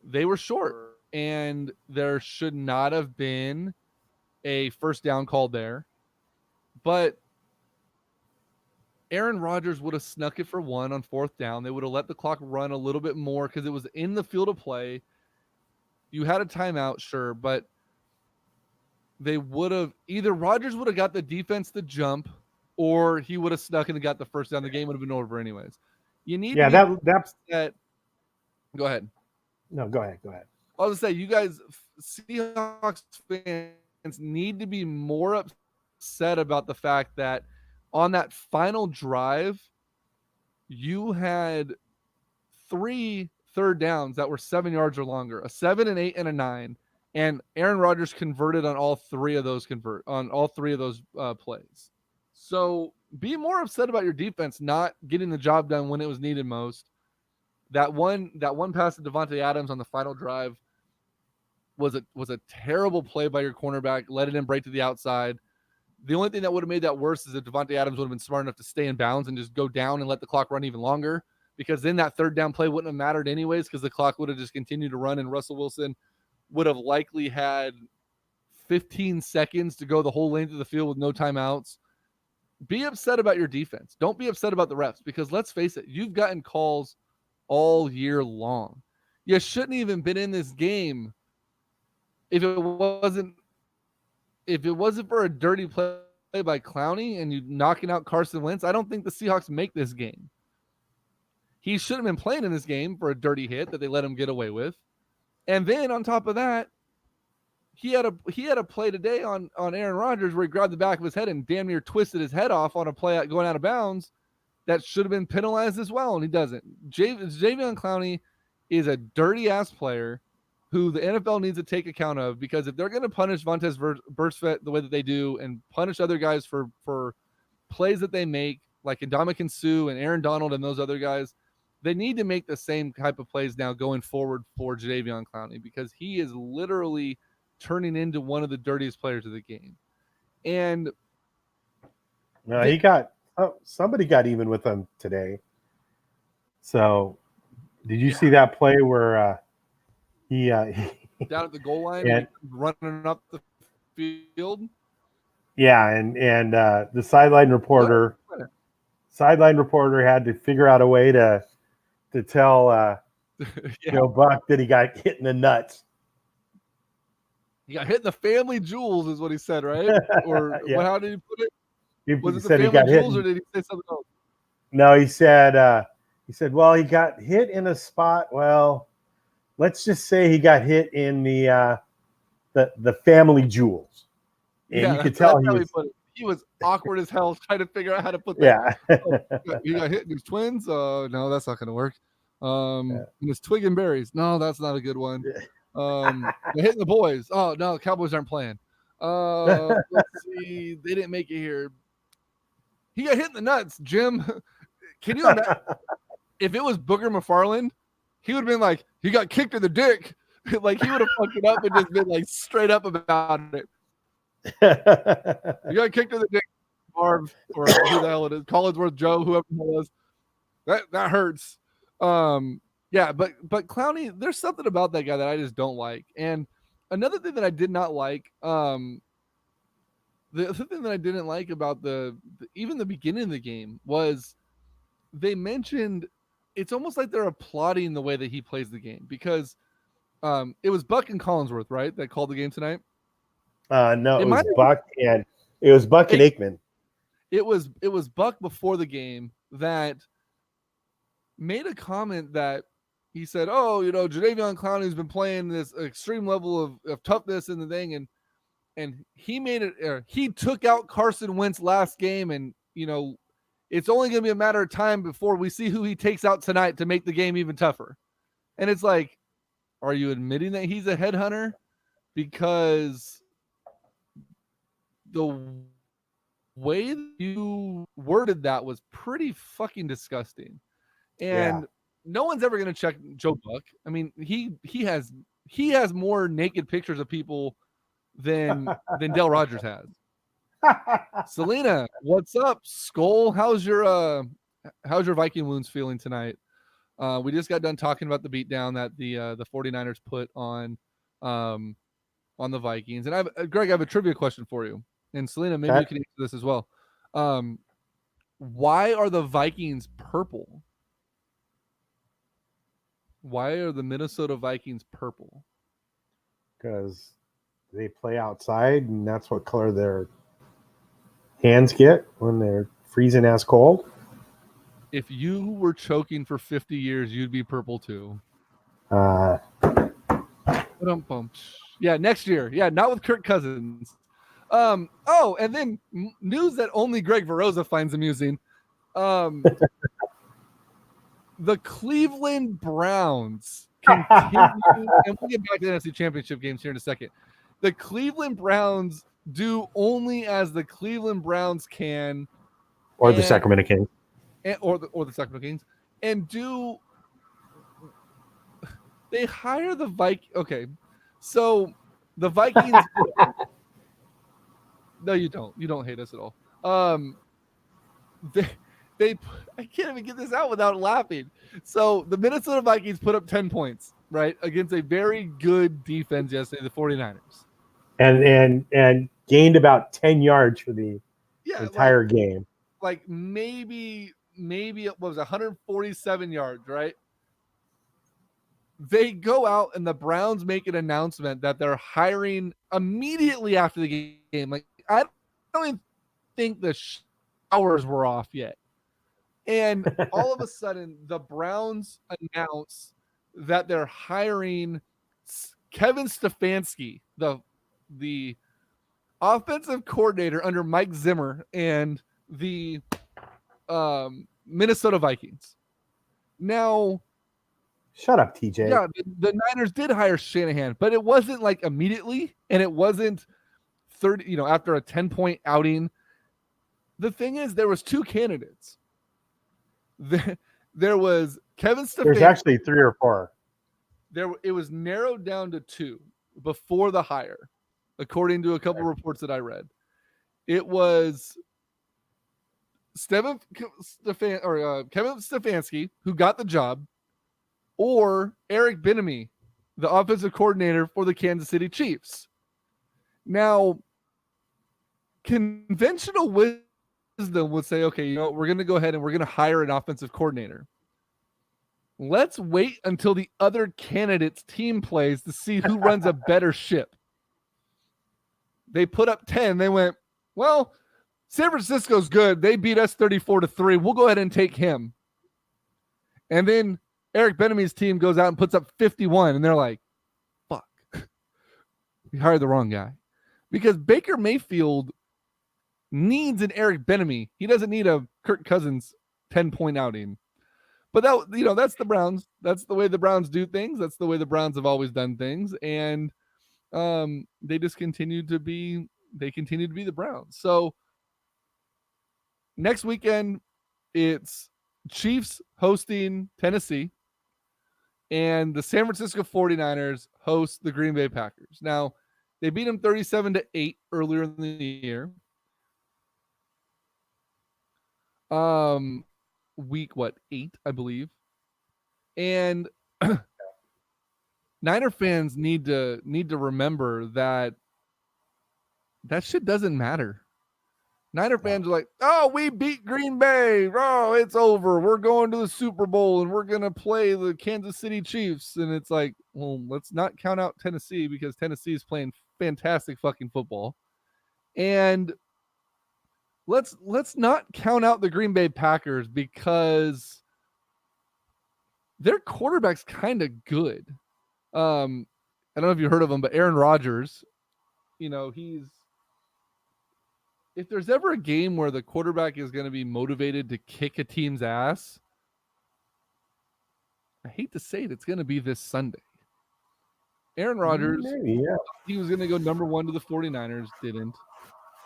they were short, and there should not have been a first down call there. But Aaron Rodgers would have snuck it for 1 on 4th down. They would have let the clock run a little bit more because it was in the field of play. You had a timeout, sure, but they would have either Rodgers would have got the defense to jump, or he would have snuck and got the first down. The game would have been over anyways. You need that's that. Go ahead. No, go ahead. I was going to say, you guys, Seahawks fans, need to be more upset upset about the fact that on that final drive, you had 3 third downs that were 7 yards or longer, a 7, an 8, and a 9. And Aaron Rodgers converted on all three of those plays. So be more upset about your defense not getting the job done when it was needed most. That one pass to Devontae Adams on the final drive was a terrible play by your cornerback. Let it in, break to the outside. The only thing that would have made that worse is if Devontae Adams would have been smart enough to stay in bounds and just go down and let the clock run even longer, because then that third down play wouldn't have mattered anyways, because the clock would have just continued to run and Russell Wilson would have likely had 15 seconds to go the whole length of the field with no timeouts. Be upset about your defense. Don't be upset about the refs, because let's face it, you've gotten calls all year long. You shouldn't even been in this game if it wasn't for a dirty play by Clowney and you knocking out Carson Wentz. I don't think the Seahawks make this game. He should have been playing in this game for a dirty hit that they let him get away with. And then on top of that, he had a play today on Aaron Rodgers where he grabbed the back of his head and damn near twisted his head off on a play going out of bounds that should have been penalized as well, and he doesn't. Jadeveon Clowney is a dirty-ass player who the NFL needs to take account of, because if they're going to punish Vontaze Burfict the way that they do and punish other guys for plays that they make, like Ndamukong Suh and Aaron Donald and those other guys, they need to make the same type of plays now going forward for Jadeveon Clowney, because he is literally turning into one of the dirtiest players of the game. And somebody got even with him today. So did you see that play where he down at the goal line and running up the field? Yeah, and the sideline reporter had to figure out a way to tell Joe Buck that he got hit in the nuts. He got hit in the family jewels, is what he said, right? Or how did he put it? Was it the family jewels, or did he say something else? No, he said, well, he got hit in a spot. Well, let's just say he got hit in the family jewels. And you could tell he was awkward as hell trying to figure out how to put that. Yeah. He got hit in his twins. No, that's not going to work. And his twig and berries. No, that's not a good one. Hitting the boys. Oh, no, the Cowboys aren't playing. Let's see. They didn't make it here. He got hit in the nuts, Jim. Can you imagine? If it was Booger McFarland, he would have been like, he got kicked in the dick. Like, he would have fucked it up and just been like straight up about it. You got kicked in the dick, Marv, or who the hell it is, Collinsworth Joe, whoever it was. That hurts. Yeah, but Clowney, there's something about that guy that I just don't like. And another thing that I did not like, the other thing that I didn't like about even the beginning of the game was they mentioned it's almost like they're applauding the way that he plays the game, because it was Buck and Collinsworth, right, that called the game tonight? No, it was Buck and Aikman. It was Buck before the game that made a comment that he said, "Oh, Jadeveon Clowney's been playing this extreme level of toughness in the thing, and he made it. He took out Carson Wentz last game, and it's only going to be a matter of time before we see who he takes out tonight to make the game even tougher." And it's like, are you admitting that he's a headhunter? Because the way you worded that was pretty fucking disgusting. And no one's ever going to check Joe Buck. I mean, he has more naked pictures of people than Dale Rogers has. Selena, what's up, Skull? How's your Viking wounds feeling tonight? We just got done talking about the beatdown that the 49ers put on the Vikings. And Greg, I have a trivia question for you. And Selena, maybe you can answer this as well. Why are the Vikings purple? Why are the Minnesota Vikings purple? Because they play outside, and that's what color their hands get when they're freezing ass cold. If you were choking for 50 years, you'd be purple too. Yeah, next year. Yeah, not with Kirk Cousins. Oh, and then news that only Greg Veroza finds amusing. The Cleveland Browns continue, and we'll get back to the NFC Championship games here in a second. The Cleveland Browns do only as the Cleveland Browns can, Or the Sacramento Kings. or the Sacramento Kings, and they hire the Vikings. Okay, so the Vikings. No, you don't. You don't hate us at all. They I can't even get this out without laughing. So the Minnesota Vikings put up 10 points, right, against a very good defense yesterday, the 49ers. And gained about 10 yards for the entire game. Like maybe it was 147 yards, right? They go out and the Browns make an announcement that they're hiring immediately after the game. Like, I don't even think the showers were off yet. And all of a sudden, the Browns announce that they're hiring Kevin Stefanski, the offensive coordinator under Mike Zimmer and the Minnesota Vikings. Now, shut up, TJ. Yeah, the Niners did hire Shanahan, but it wasn't like immediately, and it wasn't 30, after a 10-point outing. The thing is, there was two candidates. There was Kevin Stefanski. There's actually 3 or 4. It was narrowed down to 2 before the hire, according to a couple reports that I read. It was Kevin Stefanski, who got the job, or Eric Bieniemy, the offensive coordinator for the Kansas City Chiefs. Now, conventional wisdom would say, okay, we're going to go ahead and we're going to hire an offensive coordinator. Let's wait until the other candidate's team plays to see who runs a better ship. They put up 10. They went, well, San Francisco's good. They beat us 34-3. We'll go ahead and take him. And then Eric Bieniemy's team goes out and puts up 51, and they're like, fuck. We hired the wrong guy. Because Baker Mayfield needs an Eric Bieniemy. He doesn't need a Kirk Cousins 10-point outing. But that's the Browns. That's the way the Browns do things. That's the way the Browns have always done things. And they just continue to be the Browns. So next weekend, it's Chiefs hosting Tennessee, and the San Francisco 49ers host the Green Bay Packers. Now, they beat them 37-8 earlier in the year. Week 8, I believe. And Niner fans need to remember that shit doesn't matter. Niner fans are like, oh, we beat Green Bay. Oh, it's over. We're going to the Super Bowl and we're going to play the Kansas City Chiefs. And it's like, well, let's not count out Tennessee because Tennessee is playing fantastic fucking football. And let's not count out the Green Bay Packers because their quarterback's kind of good. I don't know if you heard of him, but Aaron Rodgers, if there's ever a game where the quarterback is going to be motivated to kick a team's ass, I hate to say it, it's going to be this Sunday. Aaron Rodgers, he was going to go number 1 to the 49ers, didn't.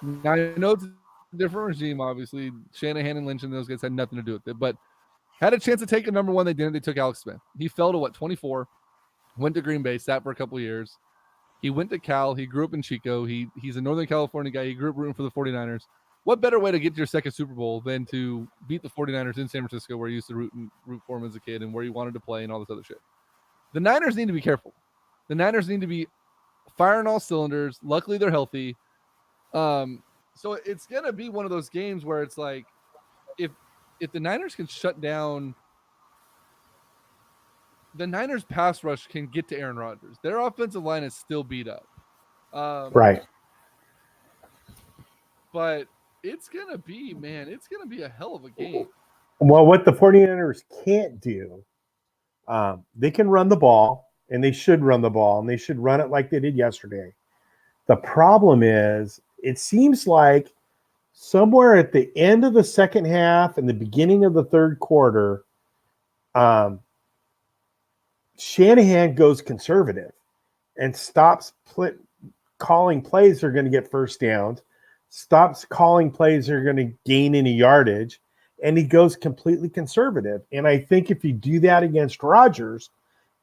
Now, I know it's a different regime, obviously. Shanahan and Lynch and those guys had nothing to do with it, but had a chance to take a number 1. They didn't. They took Alex Smith. He fell to 24, went to Green Bay, sat for a couple of years. He went to Cal. He grew up in Chico. He's a Northern California guy. He grew up rooting for the 49ers. What better way to get to your second Super Bowl than to beat the 49ers in San Francisco, where you used to root for them as a kid and where you wanted to play and all this other shit? The Niners need to be careful. The Niners need to be firing all cylinders. Luckily, they're healthy. So it's going to be one of those games where it's like, if the Niners can shut down, the Niners pass rush can get to Aaron Rodgers. Their offensive line is still beat up. Right. But it's going to be a hell of a game. Well, what the 49ers can't do, they can run the ball, and they should run the ball, and they should run it like they did yesterday. The problem is it seems like somewhere at the end of the second half and the beginning of the third quarter, Shanahan goes conservative and stops calling plays that are going to get first downs, stops calling plays that are going to gain any yardage, and he goes completely conservative. And I think if you do that against Rodgers,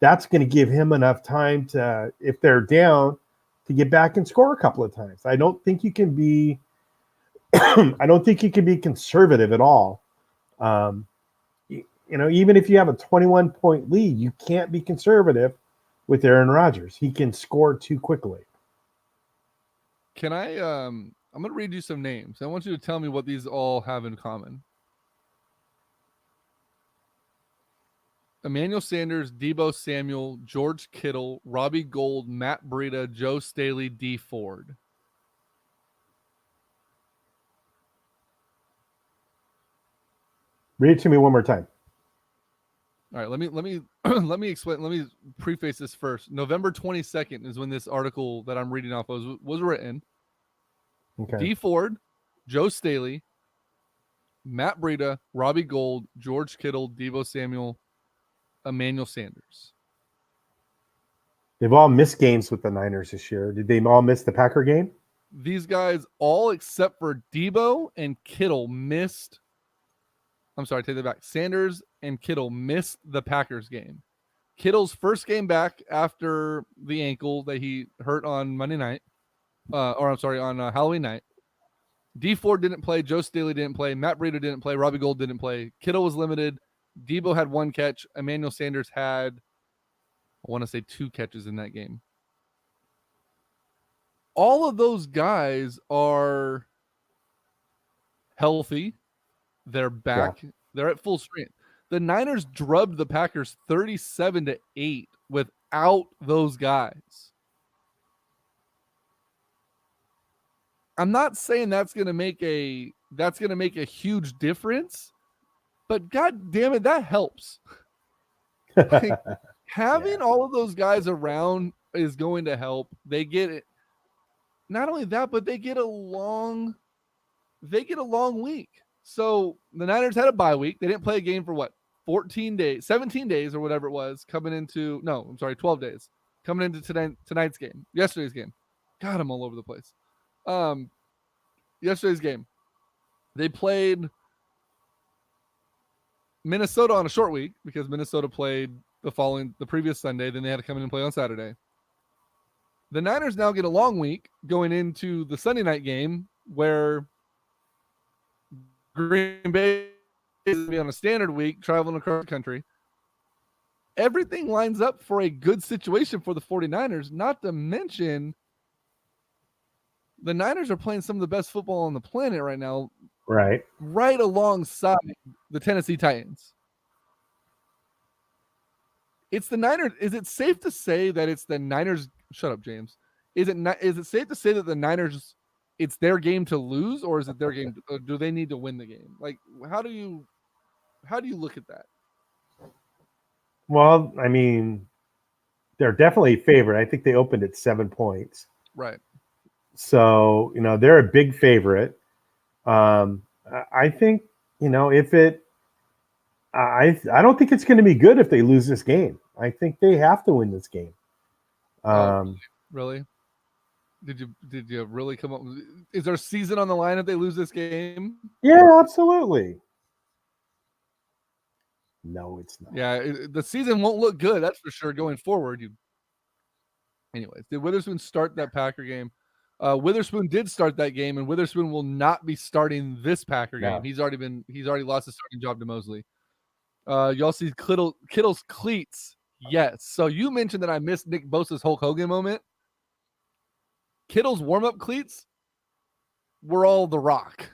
that's going to give him enough time to, if they're down, to get back and score a couple of times. I don't think you can be conservative at all. Even if you have a 21-point lead, you can't be conservative with Aaron Rodgers. He can score too quickly. Can I I'm going to read you some names. I want you to tell me what these all have in common. Emmanuel Sanders, Deebo Samuel, George Kittle, Robbie Gould, Matt Breida, Joe Staley, D Ford. Read it to me one more time. All right, let me explain. Let me preface this first. November 22nd is when this article that I'm reading off was written. Okay. D Ford, Joe Staley, Matt Breida, Robbie Gould, George Kittle, Deebo Samuel, Emmanuel Sanders. They've all missed games with the Niners this year. Did they all miss the Packer game? These guys, all except for Deebo and Kittle, missed. I'm sorry, take that back. Sanders and Kittle missed the Packers game. Kittle's first game back after the ankle that he hurt on Monday night. On Halloween night. D Ford didn't play. Joe Staley didn't play. Matt Breida didn't play. Robbie Gould didn't play. Kittle was limited. Deebo had 1 catch. Emmanuel Sanders had, I want to say, 2 catches in that game. All of those guys are healthy. They're back. Yeah. They're at full strength. The Niners drubbed the Packers 37-8 without those guys. I'm not saying that's going to make a huge difference, but God damn it, that helps. Having all of those guys around is going to help. They get it. Not only that, but they get a long week. So the Niners had a bye week. They didn't play a game for 17 days or whatever it was 12 days coming into tonight's game, yesterday's game. God, I'm all over the place. Yesterday's game, they played Minnesota on a short week because Minnesota played the previous Sunday. Then they had to come in and play on Saturday. The Niners now get a long week going into the Sunday night game where Green Bay is going to be on a standard week traveling across the country. Everything lines up for a good situation for the 49ers, not to mention the Niners are playing some of the best football on the planet right now. Right Alongside the Tennessee Titans. It's the Niners. Is it safe to say that it's the Niners? Shut up, James. Is it safe to say that the Niners, it's their game to lose, or is it their game? Or do they need to win the game? Like, how do you look at that? Well, I mean, they're definitely a favorite. I think they opened at 7 points. Right. So, they're a big favorite. I think, I don't think it's going to be good if they lose this game. I think they have to win this game. Really? Did you really come up? Is there a season on the line if they lose this game? Yeah, absolutely. No, it's not. Yeah, the season won't look good. That's for sure going forward. Anyways, did Witherspoon start that Packer game? Witherspoon did start that game, and Witherspoon will not be starting this Packer game. He's already lost his starting job to Mosley. Y'all see Kittle's cleats? Yes. So you mentioned that I missed Nick Bosa's Hulk Hogan moment. Kittle's warm-up cleats were all The Rock.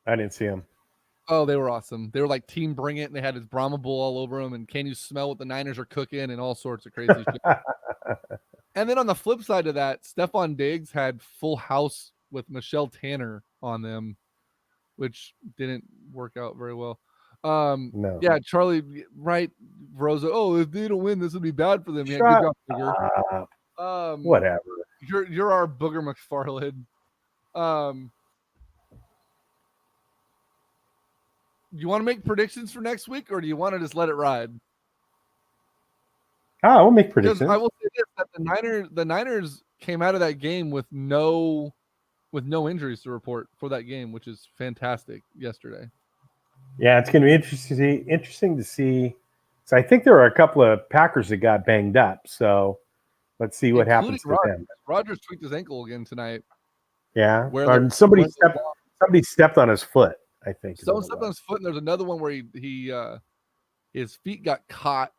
I didn't see him. Oh, they were awesome. They were like Team Bring It, and they had his Brahma Bull all over them, and can you smell what the Niners are cooking, and all sorts of crazy shit. And then on the flip side of that, Stephon Diggs had Full House with Michelle Tanner on them, which didn't work out very well. No. Yeah, Charlie, right, Rosa. Oh, if they don't win, this would be bad for them. Yeah, good job, Booger. Whatever. You're our Booger McFarland. You want to make predictions for next week, or do you want to just let it ride? We'll make Because predictions. I will say this: that the Niners came out of that game with no injuries to report for that game, which is fantastic yesterday. Yeah, it's going to be interesting to see. So I think there were a couple of Packers that got banged up. So let's see what happens to them. Rodgers tweaked his ankle again tonight. Yeah, or somebody stepped on his foot. I think someone stepped on his foot, and there's another one where he his feet got caught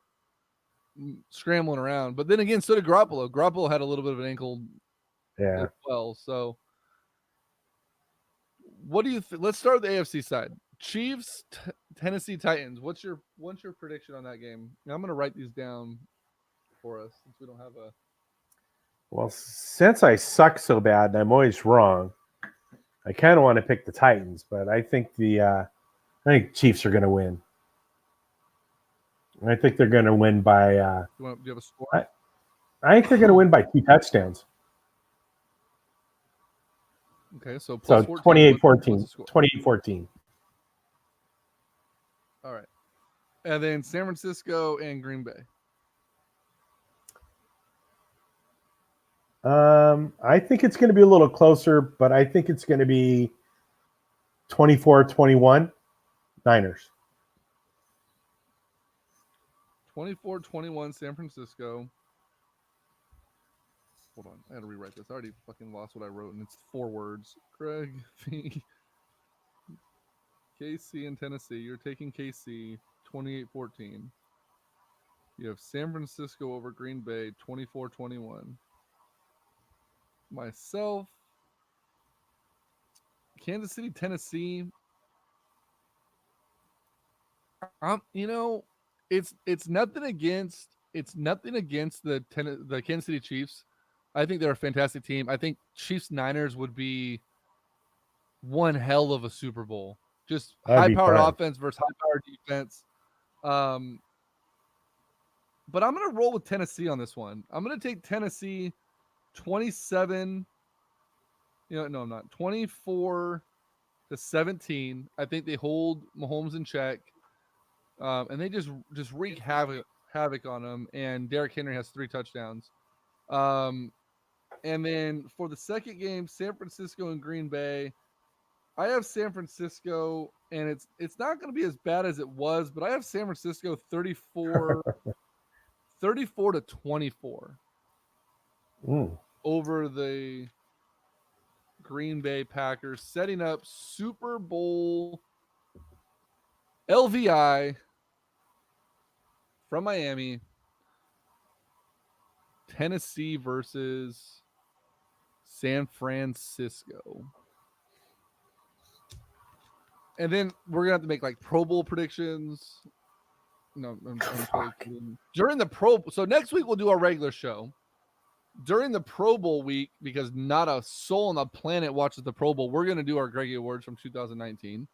scrambling around. But then again, so did Garoppolo. Garoppolo had a little bit of an ankle as well. So what do you let's start with the AFC side. Chiefs, Tennessee Titans. What's your prediction on that game? Now, I'm going to write these down for us since we don't have a. Well, since I suck so bad and I'm always wrong, I kind of want to pick the Titans, but I think I think Chiefs are going to win. I think they're going to win by. Do you have a score? I think they're going to win by 2 touchdowns. Okay, so 28-14. 28-14. All right. And then San Francisco and Green Bay. I think it's going to be a little closer, but I think it's going to be 24-21 Niners. 24-21 San Francisco. Hold on. I got to rewrite this. I already fucking lost what I wrote, and it's 4 words. Craig, KC and Tennessee. You're taking KC 28-14. You have San Francisco over Green Bay 24-21. Myself, Kansas City, Tennessee. It's nothing against the Kansas City Chiefs. I think they're a fantastic team. I think Chiefs Niners would be one hell of a Super Bowl. Just high-powered offense versus high-powered defense. But I'm going to roll with Tennessee on this one. I'm going to take Tennessee 27. No, I'm not. 24-17. I think they hold Mahomes in check. And they just wreak havoc on them. And Derrick Henry has 3 touchdowns. And then for the second game, San Francisco and Green Bay, I have San Francisco, and it's not going to be as bad as it was, but I have San Francisco 34-24 over the Green Bay Packers, setting up Super Bowl LVI from Miami, Tennessee versus San Francisco. And then we're gonna have to make like Pro Bowl predictions. No, I'm totally kidding. During the so next week we'll do our regular show. During the Pro Bowl week, because not a soul on the planet watches the Pro Bowl, we're gonna do our Greggy Awards from 2019.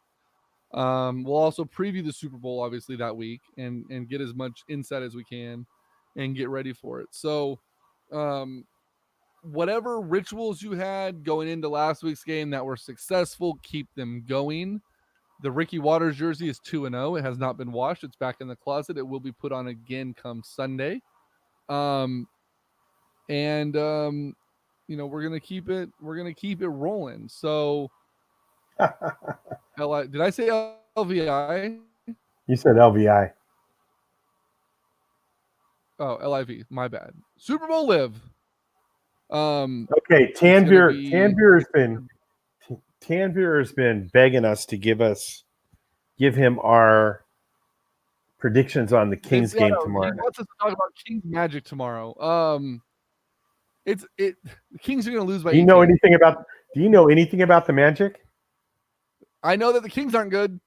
We'll also preview the Super Bowl obviously that week and get as much insight as we can and get ready for it. So whatever rituals you had going into last week's game that were successful, keep them going. The Ricky Waters jersey is 2-0. It has not been washed. It's back in the closet. It will be put on again come Sunday. We're gonna keep it rolling. So did I say LVI? You said LVI. Oh, LIV. My bad. Super Bowl live. Okay, Tanvir has been begging us to give him our predictions on the Kings game tomorrow. He wants us to talk about Kings Magic tomorrow. The Kings are going to lose by 18. Do you know anything about the Magic? I know that the Kings aren't good.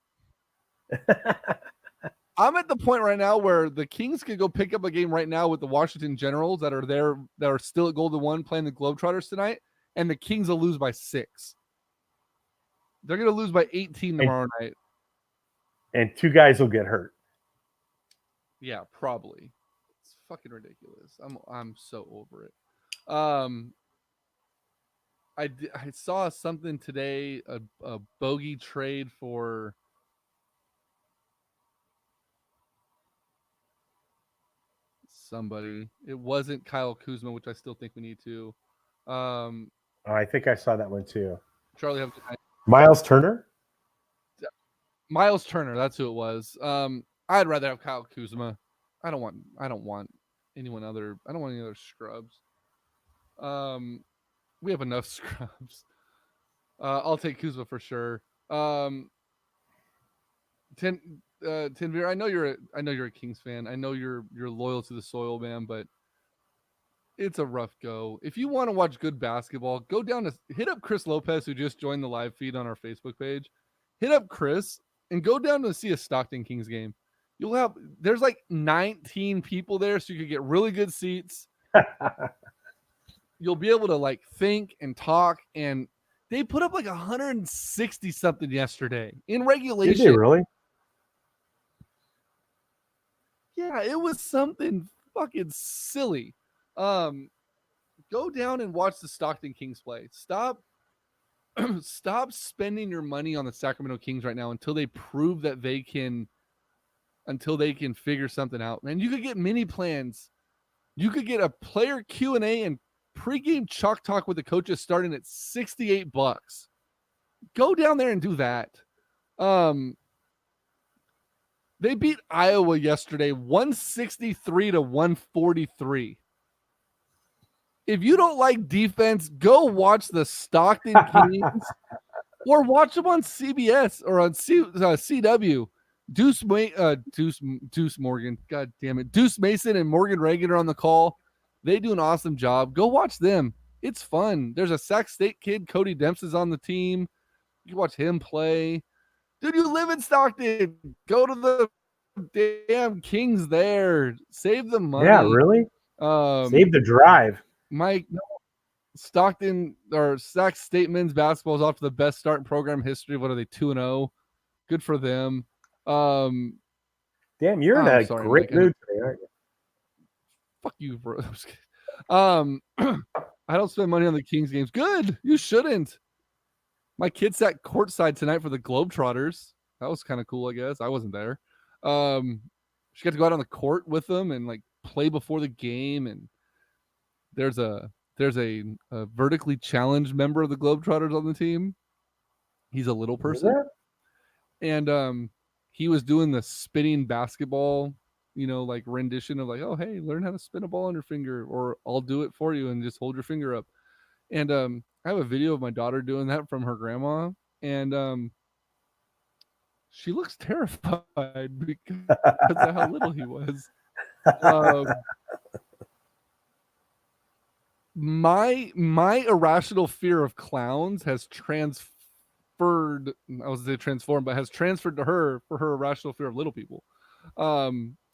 I'm at the point right now where the Kings could go pick up a game right now with the Washington Generals that are still at Golden One playing the Globetrotters tonight, and the Kings will lose by 6. They're going to lose by 18 tomorrow night. And 2 guys will get hurt. Yeah, probably. It's fucking ridiculous. I'm so over it. I saw something today, a bogey trade for somebody. It wasn't Kyle Kuzma, which I still think we need to. I think I saw that one too. Charlie, have Miles Turner. Miles Turner. That's who it was. I'd rather have Kyle Kuzma. I don't want anyone other. I don't want any other scrubs. We have enough scrubs. I'll take Kuzma for sure. Tinvir, I know you're a Kings fan. I know you're loyal to the soil, man, but it's a rough go. If you want to watch good basketball, go down to hit up Chris Lopez, who just joined the live feed on our Facebook page. Hit up Chris and go down to see a Stockton Kings game. There's like 19 people there, so you could get really good seats. You'll be able to like think and talk, and they put up like 160 something yesterday in regulation. Did they really? Yeah, it was something fucking silly. Go down and watch the Stockton Kings play. Stop spending your money on the Sacramento Kings right now until they prove that they can figure something out. Man, you could get mini plans. You could get a player Q&A and pregame chalk talk with the coaches starting at $68. Go down there and do that. They beat Iowa yesterday 163-143. If you don't like defense, go watch the Stockton Kings or watch them on CBS or on CW. Deuce Morgan, God damn it. Deuce Mason and Morgan Reagan are on the call. They do an awesome job. Go watch them. It's fun. There's a Sac State kid, Cody Dempsey's on the team. You can watch him play. Dude, you live in Stockton. Go to the damn Kings there. Save the money. Yeah, really? Save the drive. Mike, Stockton or Sac State men's basketball is off to the best start in program history. What are they, 2-0? Good for them. Damn, you're in a great mood today, aren't you? Fuck you, bro. I don't spend money on the Kings games. Good. You shouldn't. My kid sat courtside tonight for the Globetrotters. That was kind of cool, I guess. I wasn't there. She got to go out on the court with them and like play before the game. And there's a vertically challenged member of the Globetrotters on the team. He's a little person. And he was doing the spinning basketball, like rendition of like, oh, hey, learn how to spin a ball on your finger, or I'll do it for you and just hold your finger up. And I have a video of my daughter doing that from her grandma, and she looks terrified because of how little he was. My irrational fear of clowns has transferred. I was going to transform, but has transferred to her for her irrational fear of little people.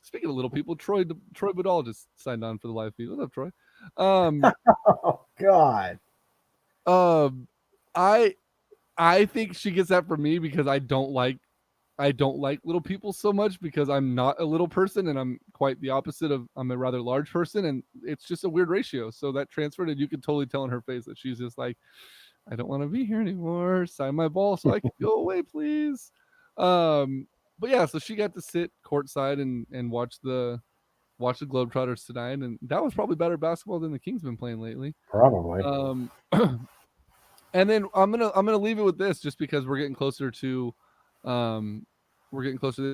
Speaking of little people, Troy Budall just signed on for the live feed. What's up, Troy? Oh God. I think she gets that from me because I don't like little people so much because I'm not a little person and I'm quite the opposite of, I'm a rather large person, and it's just a weird ratio. So that transferred, and you can totally tell in her face that she's just like, I don't want to be here anymore. Sign my ball so I can go away, please. But yeah, so she got to sit courtside and watch the Globetrotters tonight, and that was probably better basketball than the Kings been playing lately. Probably. And then I'm gonna leave it with this, just because we're getting closer to the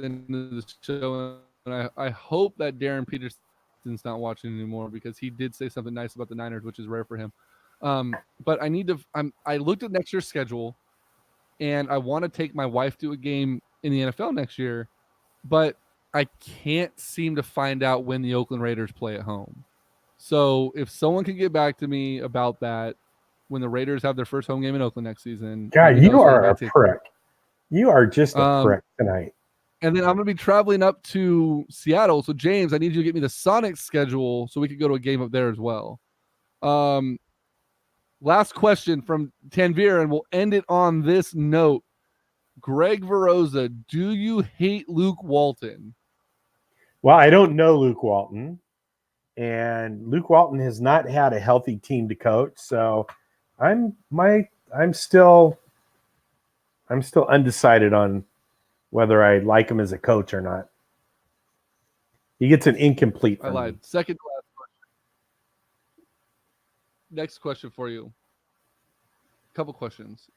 end of the show, and I hope that Darren Peterson's not watching anymore, because he did say something nice about the Niners, which is rare for him. But I looked at next year's schedule, and I want to take my wife to a game in the NFL next year, but I can't seem to find out when the Oakland Raiders play at home. So if someone can get back to me about that, when the Raiders have their first home game in Oakland next season. God, you are a prick. You are just a prick tonight. And then I'm going to be traveling up to Seattle. So James, I need you to get me the Sonics schedule so we can go to a game up there as well. Last question from Tanvir, and we'll end it on this note. Greg Veroza, do you hate Luke Walton? Well, I don't know Luke Walton, and Luke Walton has not had a healthy team to coach, so I'm still undecided on whether I like him as a coach or not. He gets an incomplete I from lied. me. Second to last question. Next question for you. Couple questions.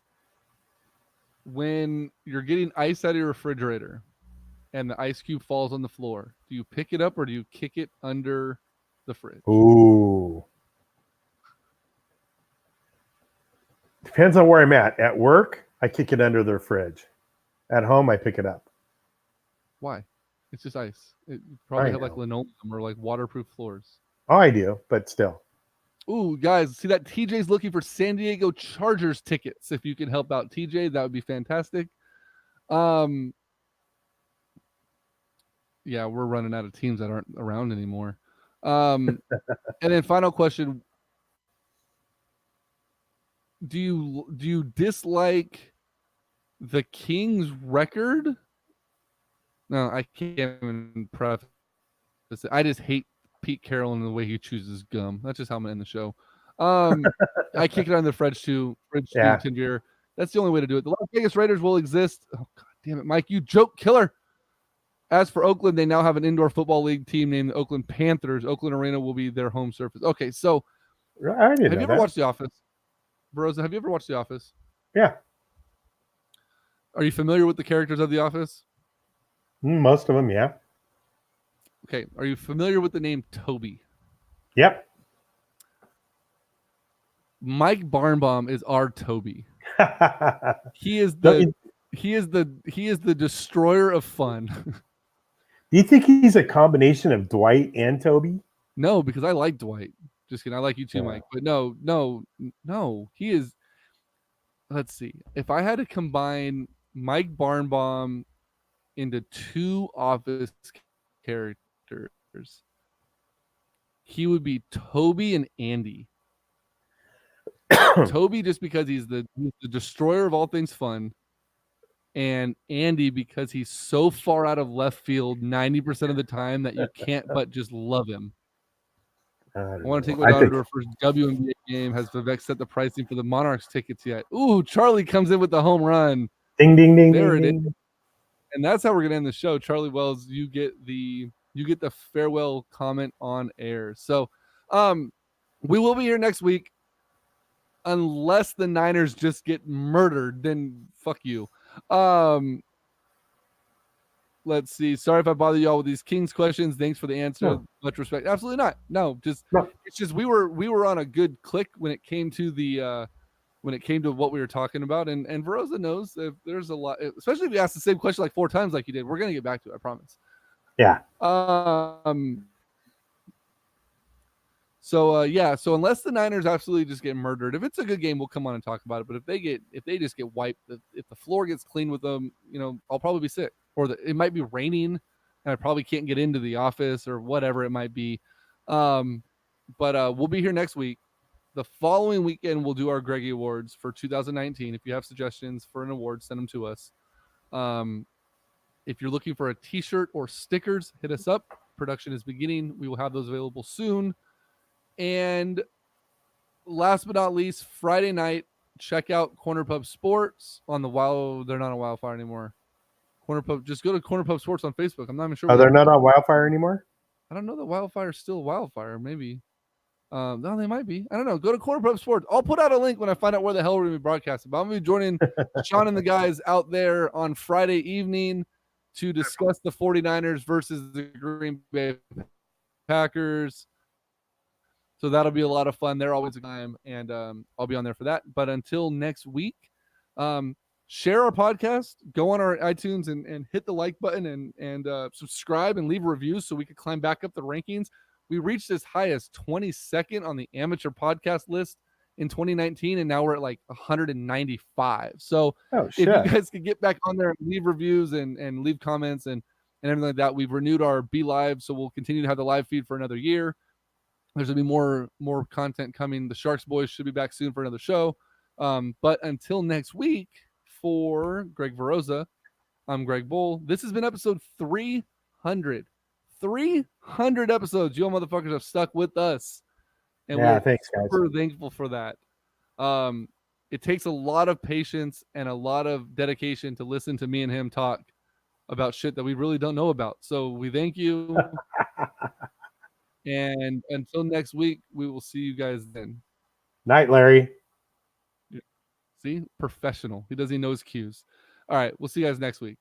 When you're getting ice out of your refrigerator and the ice cube falls on the floor, do you pick it up or do you kick it under the fridge? Ooh. Depends on where I'm at. At work, I kick it under the fridge. At home, I pick it up. Why? It's just ice. You probably I have like know. linoleum or like waterproof floors. Oh, I do, but still. Ooh, guys, see that TJ's looking for San Diego Chargers tickets. If you can help out TJ, that would be fantastic. Yeah, we're running out of teams that aren't around anymore. And then final question. Do you dislike the Kings record? No, I can't even preface it. I just hate Pete Carroll and the way he chooses gum. That's just how I'm gonna end the show. I kick it on the fridge too. Yeah. Tinvier. That's the only way to do it. The Las Vegas Raiders will exist. Oh god damn it, Mike, you joke killer. As for Oakland, they now have an indoor football league team named the Oakland Panthers. Oakland Arena will be their home surface. Okay, so I didn't have know you ever that. watched The Office? Baroza, have you ever watched The Office? Yeah. Are you familiar with the characters of The Office? Most of them, yeah. Okay, are you familiar with the name Toby? Yep. Mike Barnbaum is our Toby. He is Do the destroyer of fun. you think he's a combination of Dwight and Toby? No, because I like Dwight. Just kidding. I like you too, Yeah. Mike. But no. He is. Let's see. If I had to combine Mike Barnbaum into two Office characters, he would be Toby and Andy. Toby just because he's the destroyer of all things fun, and Andy because he's so far out of left field 90% of the time that you can't but just love him. I want to take my daughter to her first WNBA game. Has Vivek set the pricing for the Monarchs tickets yet? Ooh, Charlie comes in with the home run. Ding, ding, ding, There ding, it ding. is. And that's how we're gonna end the show. Charlie Wells, you get the farewell comment on air. So we will be here next week. Unless the Niners just get murdered, then fuck you. Let's see. Sorry if I bother you all with these Kings questions. Thanks for the answer. No. Much respect. Absolutely not. No, No. it's just we were on a good click when it came to what we were talking about. And Veroza knows if there's a lot, especially if you ask the same question like 4 times like you did, we're gonna get back to it, I promise. Yeah. So unless the Niners absolutely just get murdered, if it's a good game, we'll come on and talk about it. But if they just get wiped, if the floor gets clean with them, I'll probably be sick, or it might be raining, and I probably can't get into the office or whatever it might be. But we'll be here next week. The following weekend, we'll do our Greggy Awards for 2019. If you have suggestions for an award, send them to us. If you're looking for a T-shirt or stickers, hit us up. Production is beginning. We will have those available soon. And last but not least, Friday night, check out Corner Pub Sports on the They're not on Wildfire anymore. Corner Pub, just go to Corner Pub Sports on Facebook. I'm not even sure. They're not on Wildfire anymore? I don't know that Wildfire's still Wildfire. Maybe. No, they might be. I don't know. Go to Corner Pub Sports. I'll put out a link when I find out where the hell we're going to be broadcasting. But I'm going to be joining Sean and the guys out there on Friday evening to discuss the 49ers versus the Green Bay Packers. So that'll be a lot of fun. They're always a time, and I'll be on there for that. But until next week, share our podcast, go on our iTunes and hit the like button and subscribe and leave reviews so we could climb back up the rankings. We reached as high as 22nd on the amateur podcast list in 2019, and now we're at like 195. So if you guys could get back on there and leave reviews and leave comments and everything like that, we've renewed our Be Live, so we'll continue to have the live feed for another year. There's going to be more content coming. The Sharks boys should be back soon for another show. But until next week, for Greg Veroza, I'm Greg Bull. This has been episode 300. 300 episodes. You all motherfuckers have stuck with us. And we're thanks, guys. super thankful for that. It takes a lot of patience and a lot of dedication to listen to me and him talk about shit that we really don't know about. So we thank you. And until next week, we will see you guys then. Night, Larry. See, professional. He doesn't even know his cues. All right, we'll see you guys next week.